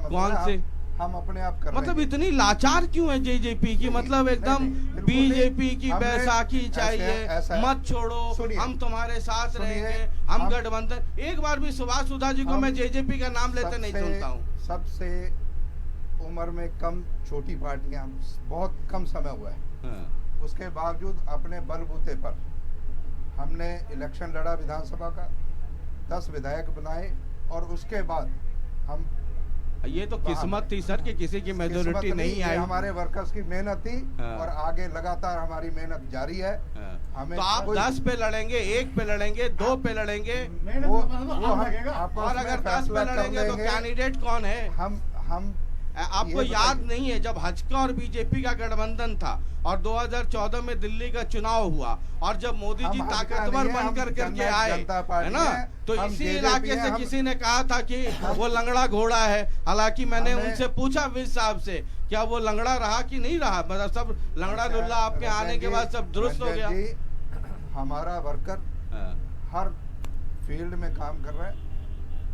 E: कौन से,
H: हम अपने आप कर
E: मतलब इतनी लाचार क्यों है जेजेपी की? मतलब एकदम बीजेपी की बैसाखी चाहिए, मत छोड़ो, हम तुम्हारे साथ रहेंगे, हम गठबंधन। एक बार भी सुभाष सुधा जी को मैं जेजेपी का नाम लेते नहीं सुनता हूँ।
H: सबसे उम्र में कम छोटी पार्टियां, बहुत कम समय हुआ है, उसके बावजूद अपने बलबूते पर हमने इलेक्शन लड़ा विधानसभा का, 10 विधायक बनाए और उसके बाद हम,
E: ये तो किस्मत थी सर कि किसी की मेजोरिटी नहीं आई।
H: हमारे वर्कर्स की मेहनत थी और आगे लगातार हमारी मेहनत जारी है।
E: हमें तो आप 10 पे लड़ेंगे, 1 पे लड़ेंगे, 2 पे लड़ेंगे,
H: वो
E: और अगर 10 पे लड़ेंगे तो कैंडिडेट कौन है?
H: हम
E: आपको
H: ये
E: याद
H: बताइए।
E: नहीं है जब भाजपा और बीजेपी का गठबंधन था और 2014 में दिल्ली का चुनाव हुआ और जब मोदी जी
H: हम भाजपा
E: ताकतवर
H: नहीं है, हम
E: बनकर करके
H: जनता-
E: आए,
H: जनता
E: है
H: पार्टी
E: ना,
H: है,
E: तो
H: हम
E: इसी
H: JJP
E: इलाके
H: हैं,
E: से
H: हम-
E: किसी ने कहा था कि वो लंगड़ा घोड़ा है। हालांकि मैंने
H: हमें-
E: उनसे पूछा विज साहब से क्या वो लंगड़ा रहा कि नहीं रहा, मतलब सब लंगड़ा लुल्ला आपके
H: रंजन
E: आने के
H: जी-
E: बाद सब दुरुस्त हो
H: रंजन
E: गया।
H: जी, हमारा वर्कर
E: हाँ।
H: हर फील्ड में काम कर रहा है।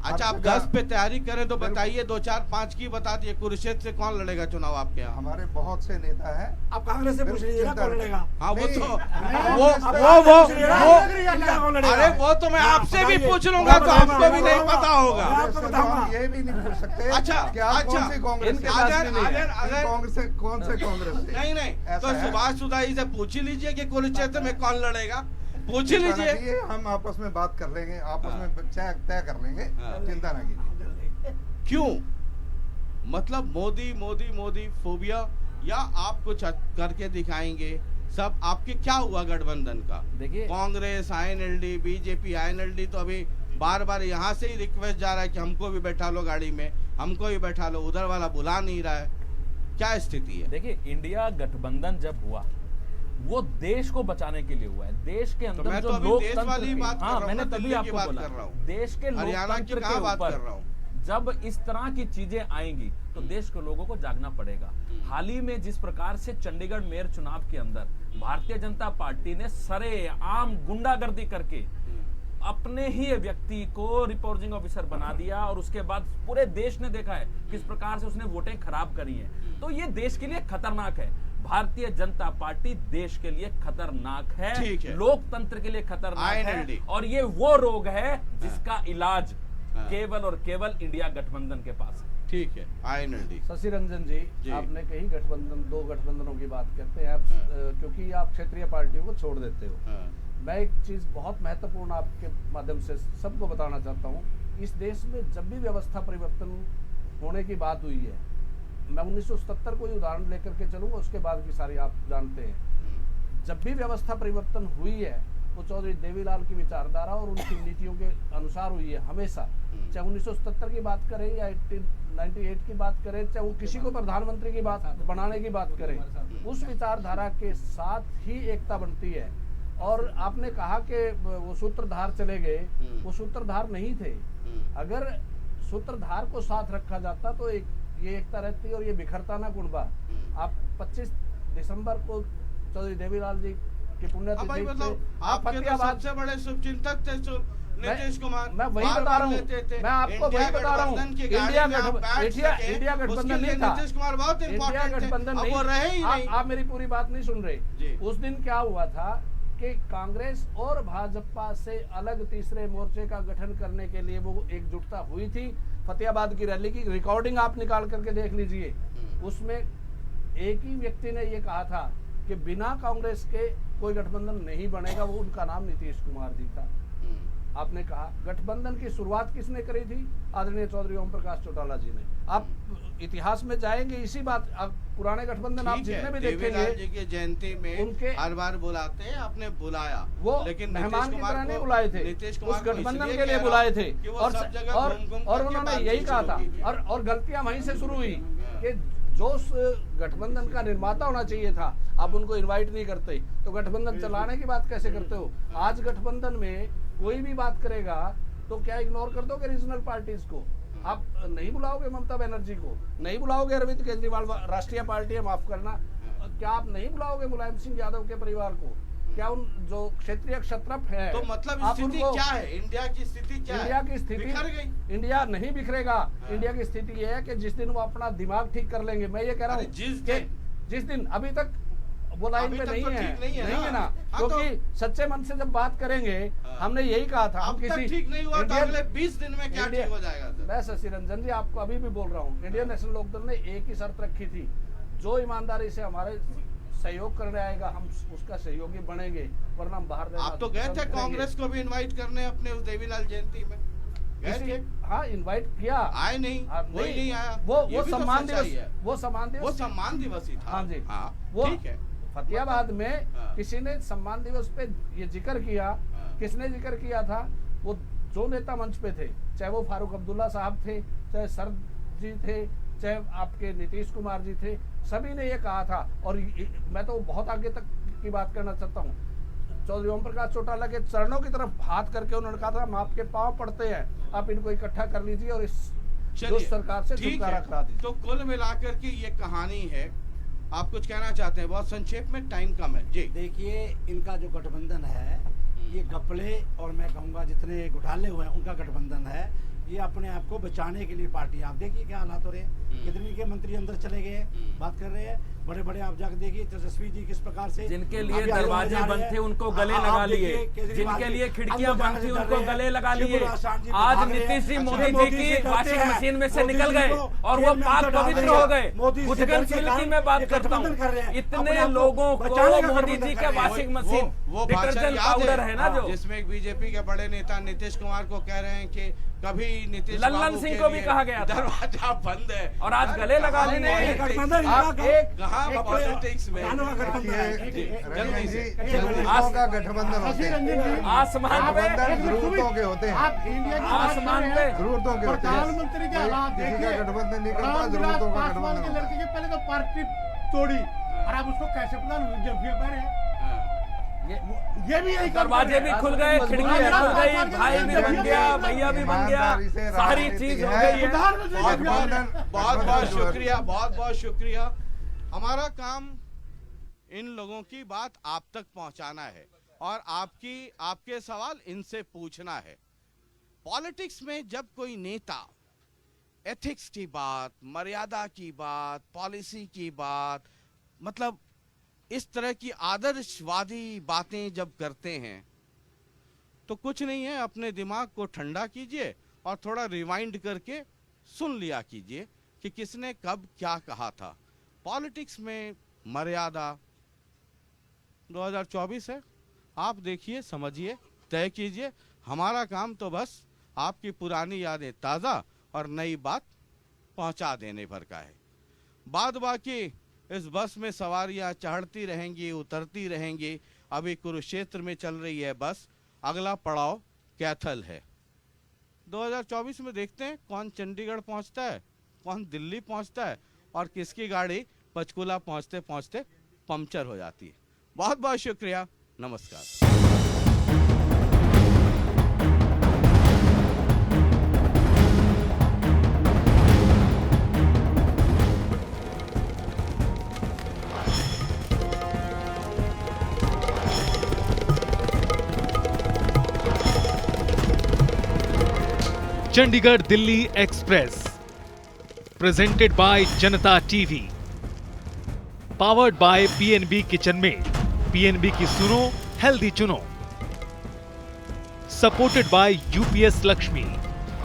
E: अच्छा, आप
H: हर जगह
E: 10 पे तैयारी करें तो
H: बिल्कुल।
E: बताइए, 2 4 5 की बता दिए। कुरुक्षेत्र से कौन लड़ेगा चुनाव आपके यहाँ?
H: हमारे बहुत से नेता हैं।
K: आप कांग्रेस से पूछ लीजिए ना कौन लड़ेगा।
E: हाँ, वो
H: नहीं,
E: तो
H: नहीं,
E: वो अरे वो तो मैं आपसे भी पूछ लूंगा, तो आपको भी नहीं पता होगा।
H: हम ये भी नहीं पूछ सकते
E: अच्छा,
H: कि आप
E: अच्छा।
H: कौन सी कांग्रेस
J: इनके
H: से-
J: पास
E: अगर
J: भी नहीं है।
E: अगर
H: कांग्रेस से कौन से कांग्रेस से?
E: नहीं नहीं,
H: ऐसा
E: तो
H: है।
E: सुभाष सुधाई से पूछ ही लीजिए कि कुरुक्षेत्र में कौन लड़ेगा, पूछ ही
H: चिंता ना
E: लीजिए।
H: कीजिए, हम आपस में बात कर लेंगे, आपस
E: हाँ।
H: में तय कर लेंगे।
E: हाँ।
H: चिंता ना कीजिए।
E: क्यों? मतलब मोदी मोदी मोदी फोबिया, या आप कुछ करके दिखाएंगे? सब आपके क्या हुआ गठबंधन का?
I: देखिए,
E: कांग्रेस, आईएनएलडी, बीजेपी, आईएनएलडी तो अभी बार बार यहाँ से ही रिक्वेस्ट जा रहा है कि हमको भी बैठा लो गाड़ी में, हमको भी बैठा लो, उधर वाला बुला नहीं रहा है। क्या स्थिति है?
I: देखिए, इंडिया गठबंधन जब हुआ वो देश को बचाने के लिए हुआ है। देश के अंदर
E: मैं तो
I: जो
E: अभी देश
I: लोकतंत्र
E: वाली
I: की-
E: बात कर
I: हाँ,
E: रहा हूँ
I: मैंने
E: ना,
I: तभी
E: दिल्ली की
I: आपको
E: बात
I: बोला
E: कर रहा हूँ।
I: देश के
E: हरियाणा की
I: लोकतंत्र
E: कहाँ
I: के
E: बात कर रहा
I: ऊपर
E: हूँ?
I: जब इस तरह की चीजें आएंगी तो देश के लोगों को जागना पड़ेगा। हाल ही में जिस प्रकार से चंडीगढ़ मेयर चुनाव के अंदर भारतीय जनता पार्टी ने सरेआम गुंडागर्दी करके अपने ही व्यक्ति को रिपोर्टिंग ऑफिसर बना दिया और उसके बाद पूरे देश ने देखा है किस प्रकार से उसने वोटें खराब करी हैं। तो ये देश के लिए खतरनाक है। भारतीय जनता पार्टी देश के लिए खतरनाक है,
E: ठीक है।
I: लोकतंत्र के लिए खतरनाक
E: INLD।
I: है, और ये वो रोग है जिसका इलाज
E: हाँ।
I: केवल और केवल इंडिया गठबंधन के पास है।
E: ठीक है, आईएनएलडी।
J: शशि रंजन जी,
E: जी।
J: आपने कही गठबंधन, 2 गठबंधनों की बात करते हैं आप,
E: हाँ।
J: क्योंकि आप क्षेत्रीय पार्टियों को छोड़ देते हो।
E: हाँ।
J: मैं एक चीज बहुत महत्वपूर्ण आपके माध्यम से सबको बताना चाहता हूँ। इस देश में जब भी व्यवस्था परिवर्तन होने की बात हुई है, मैं 1977 को ही उदाहरण लेकर के चलूंगा, उसके बाद की सारी आप जानते हैं। जब भी व्यवस्था परिवर्तन हुई है वो चौधरी देवीलाल की विचारधारा और उनकी नीतियों के अनुसार हुई है हमेशा। चाहे 1977 की बात करें या 1898 की बात करें, चाहे वो किसी को प्रधानमंत्री की बात बनाने की बात करें, उस विचारधारा के साथ ही एकता बनती है। और आपने कहा कि वो सूत्रधार चले गए, वो सूत्रधार नहीं थे। अगर सूत्रधार को साथ रखा जाता तो ये एकता रहती और ये बिखरता ना गुणबा। आप 25 दिसंबर को चौधरी देवीलाल जी की पुण्यतिथि
E: भाई
J: पे
E: मतलब
J: आप
E: आपके तो
J: फतेहाबाद,
E: सबसे बड़े शुभचिंतक थे नीतीश कुमार।
J: मैं वही
E: बार
J: बता
E: बार
J: रहा हूँ,
E: लेते थे।
J: मैं आपको
E: इंडिया
J: वही बता रहा हूँ।
E: गठबंधन की गाड़ी
J: इंडिया
E: में आप बैठ
J: इंडिया
E: सके,
J: इंडिया
E: उसके
J: गठबंधन
E: लिए
J: नहीं था।
E: नीतीश कुमार बहुत
J: इंडिया
E: इंपॉर्टेंट थे।
J: गठबंधन
E: अब वो रहे ही नहीं।
J: आप मेरी पूरी बात नहीं सुन
E: जी।
J: रहे। उस दिन क्या हुआ था कि कांग्रेस और भाजपा से अलग तीसरे मोर्चे का गठन करने के लिए वो एकजुटता हुई थी। फतेहाबाद की रैली की रिकॉर्डिंग आप निकाल करके देख लीजिए। उसमें एक ही व्यक्ति ने ये कहा था कि बिना कांग्रेस के कोई गठबंधन नहीं बनेगा, वो उनका नाम नीतीश कुमार जी था। आपने कहा गठबंधन की शुरुआत किसने करी थी? आदरणीय चौधरी ओम प्रकाश चौटाला जी ने। आप इतिहास में जाएंगे, इसी बात, आप पुराने गठबंधन आप जितने भी
E: देवीलाल
J: देखेंगे
E: जी की जयंती में
J: उनके
E: हर बार बुलाते हैं, आपने बुलाया
J: वो
E: लेकिन
J: मेहमान की तरह नहीं
E: को-
J: बुलाए थे,
E: नीतीश
J: उस
E: कुमार को
J: गठबंधन
E: इसलिए
J: के लिए
E: कह
J: बुलाए
E: रहा
J: थे।
E: हूं कि वो
J: और
E: सब जगह घूम-घूम करके
J: उन्होंने
E: बातचीत
J: यही कहा था।
E: शुरू की थी।
J: और गलतियां वहीं से शुरू हुई कि जो उस गठबंधन का निर्माता होना चाहिए था, आप उनको इनवाइट नहीं करते, तो गठबंधन चलाने की बात कैसे करते हो? आज गठबंधन में कोई भी बात करेगा तो क्या इग्नोर कर दोगे रीजनल पार्टीज को? आप नहीं बुलाओगे ममता बनर्जी को, नहीं बुलाओगे अरविंद केजरीवाल, राष्ट्रीय पार्टी है, माफ करना, क्या आप नहीं बुलाओगे मुलायम सिंह यादव के परिवार को? क्या उन जो क्षेत्रीय क्षत्रप है,
E: तो मतलब
J: आप
E: स्थिति
J: उनको-
E: क्या है? इंडिया की स्थिति क्या है?
J: इंडिया की स्थिति
E: बिखर गई।
J: इंडिया नहीं बिखरेगा। इंडिया की स्थिति ये है कि जिस दिन वो अपना दिमाग ठीक कर लेंगे, मैं ये कह रहा हूँ
E: अरे
J: जिस दिन अभी तक वो लाइन
E: अभी
J: पे
E: तक
J: नहीं
E: तो
J: है,
E: ठीक नहीं है ना। हाँ,
J: क्योंकि सच्चे मन से जब बात करेंगे, हमने यही कहा था, हम
E: अब तक
J: किसी
E: ठीक नहीं हुआ तो
J: इंडियन-
E: अगले 20 दिन में क्या
J: इंडिया-
E: ठीक हो जाएगा सर?
J: मैं शशि रंजन जी आपको अभी भी बोल रहा हूँ, इंडियन नेशनल लोकदल ने एक ही शर्त रखी थी, जो ईमानदारी से हमारे सहयोग करने आएगा हम उसका सहयोगी बनेंगे, वरना हम बाहर रहना
E: आप तो गए थे
J: पसंद करेंगे।
E: कांग्रेस को भी इनवाइट करने अपने उस देवीलाल जयंती में, गए थे?
J: हाँ, इनवाइट किया,
E: आए नहीं, कोई नहीं आया।
J: वो
E: ये भी तो
J: सम्मान
E: सच्चाई
J: दिवस,
E: है।
J: वो सम्मान दिवस,
E: वो सम्मान दिवस ही था।
J: हाँ जी,
E: हाँ,
J: वो
E: ठीक है।
J: फतेहाबाद में
E: हाँ।
J: किसी ने सम्मान दिवस पे ये जिक्र किया, किसने जिक्र किया था? वो जो नेता मंच पे थे, चाहे वो फारूक अब्दुल्ला साहब थे, चाहे सर जी थे, चाहे आपके नीतीश कुमार जी थे, सभी ने ये कहा था। और मैं तो बहुत आगे तक की बात करना चाहता हूँ, चौधरी ओम प्रकाश चौटाला के चरणों की तरफ हाथ करके उन्होंने कहा था हम आपके पांव पड़ते हैं, आप इनको इकट्ठा कर लीजिए और इस दुष्ट सरकार से छुटकारा करा दीजिए।
E: तो कुल मिलाकर के ये कहानी है, आप कुछ कहना चाहते हैं? बहुत संक्षेप में, टाइम कम है जी।
F: देखिए, इनका जो गठबंधन है ये गपले और मैं कहूँगा जितने घोटाले हुए हैं उनका गठबंधन है। ये अपने आप को बचाने के लिए पार्टी, आप देखिए क्या हालात हो रहे हैं, कितने के मंत्री अंदर चले गए, बात कर रहे हैं बड़े बड़े। आप जाकर देखिए तेजस्वी जी किस प्रकार से,
I: जिनके लिए दरवाजे बंद थे उनको गले लगा लिए, जिनके लिए खिड़कियां बंद थी उनको गले लगा लिए। आज नीतीश जी मोदी जी की वॉशिंग मशीन में से निकल गए और वो पाक पवित्र हो गए। उठगन की मैं बात करता हूँ, इतने लोगों को मोदी जी का वॉशिंग मशीन डिटर्जेंट पाउडर है ना, जो
E: जिसमें बीजेपी के बड़े नेता नीतीश कुमार को कह रहे हैं कि कभी नीतीश
I: लल्लन सिंह को भी कहा गया था
E: दरवाजा बंद है
I: और आज गले लगा लेने।
E: पॉलिटिक्स में
H: जरूरतों का गठबंधन होते हैं,
I: आसमान पे
H: जरूरतों के होते हैं,
I: आसमान पे
H: जरूरतों के होते हैं।
G: प्रधानमंत्री के हालात
H: किसी का
G: देखिए,
H: गठबंधन नहीं करता,
G: रामविलास
H: जरूरतों का
G: पासवान के
H: गठबंधन।
G: लड़के के पहले तो पार्टी तोड़ी और आप उसको कैसे प्रधानमंत्री जब पा रहे हैं? ये भी यही
I: दरवाजे भी खुल गए, खिड़की भी खुल गई, भाई भी बन गया, भैया भी बन गया, सारी चीज हो गई है।
E: बहुत बहुत शुक्रिया, बहुत बहुत शुक्रिया। हमारा काम इन लोगों की बात आप तक पहुंचाना है और आपके सवाल इनसे पूछना है। पॉलिटिक्स में जब कोई नेता एथिक्स की बात, मर्यादा की बात, पॉलिसी की बात, मतलब इस तरह की आदर्शवादी बातें जब करते हैं तो कुछ नहीं है, अपने दिमाग को ठंडा कीजिए और थोड़ा रिवाइंड करके सुन लिया कीजिए कि किसने कब क्या कहा था। पॉलिटिक्स में मर्यादा 2024 है, आप देखिए, समझिए, तय कीजिए। हमारा काम तो बस आपकी पुरानी यादें ताज़ा और नई बात पहुंचा देने भर का है। बाद बाकी इस बस में सवारियां चढ़ती रहेंगी, उतरती रहेंगी। अभी कुरुक्षेत्र में चल रही है बस, अगला पड़ाव कैथल है। 2024 में देखते हैं कौन चंडीगढ़ पहुंचता है, कौन दिल्ली पहुंचता है और किसकी गाड़ी पंचकुला पहुंचते पहुंचते पंक्चर हो जाती है। बहुत बहुत शुक्रिया, नमस्कार।
A: Chandigarh Delhi express presented by Janta TV, powered by PNB kitchen mate, PNB की सुनो हेल्दी चुनो, supported by UPS Lakshmi,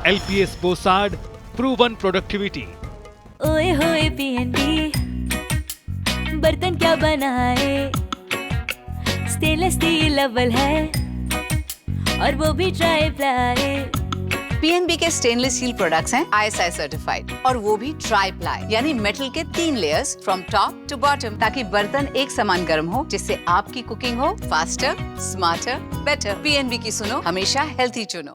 A: LPS Bosad, proven productivity.
B: ओए होए पीएनबी, बर्तन क्या बनाए, स्टेनलेस स्टील अव्वल है और वो भी ट्राई प्लाई।
C: पीएनबी के स्टेनलेस स्टील प्रोडक्ट्स हैं ISI सर्टिफाइड और वो भी ट्राई प्लाई यानी मेटल के 3 layers from top to bottom, ताकि बर्तन एक समान गर्म हो, जिससे आपकी कुकिंग हो फास्टर, स्मार्टर, बेटर। पीएनबी की सुनो, हमेशा हेल्थी चुनो।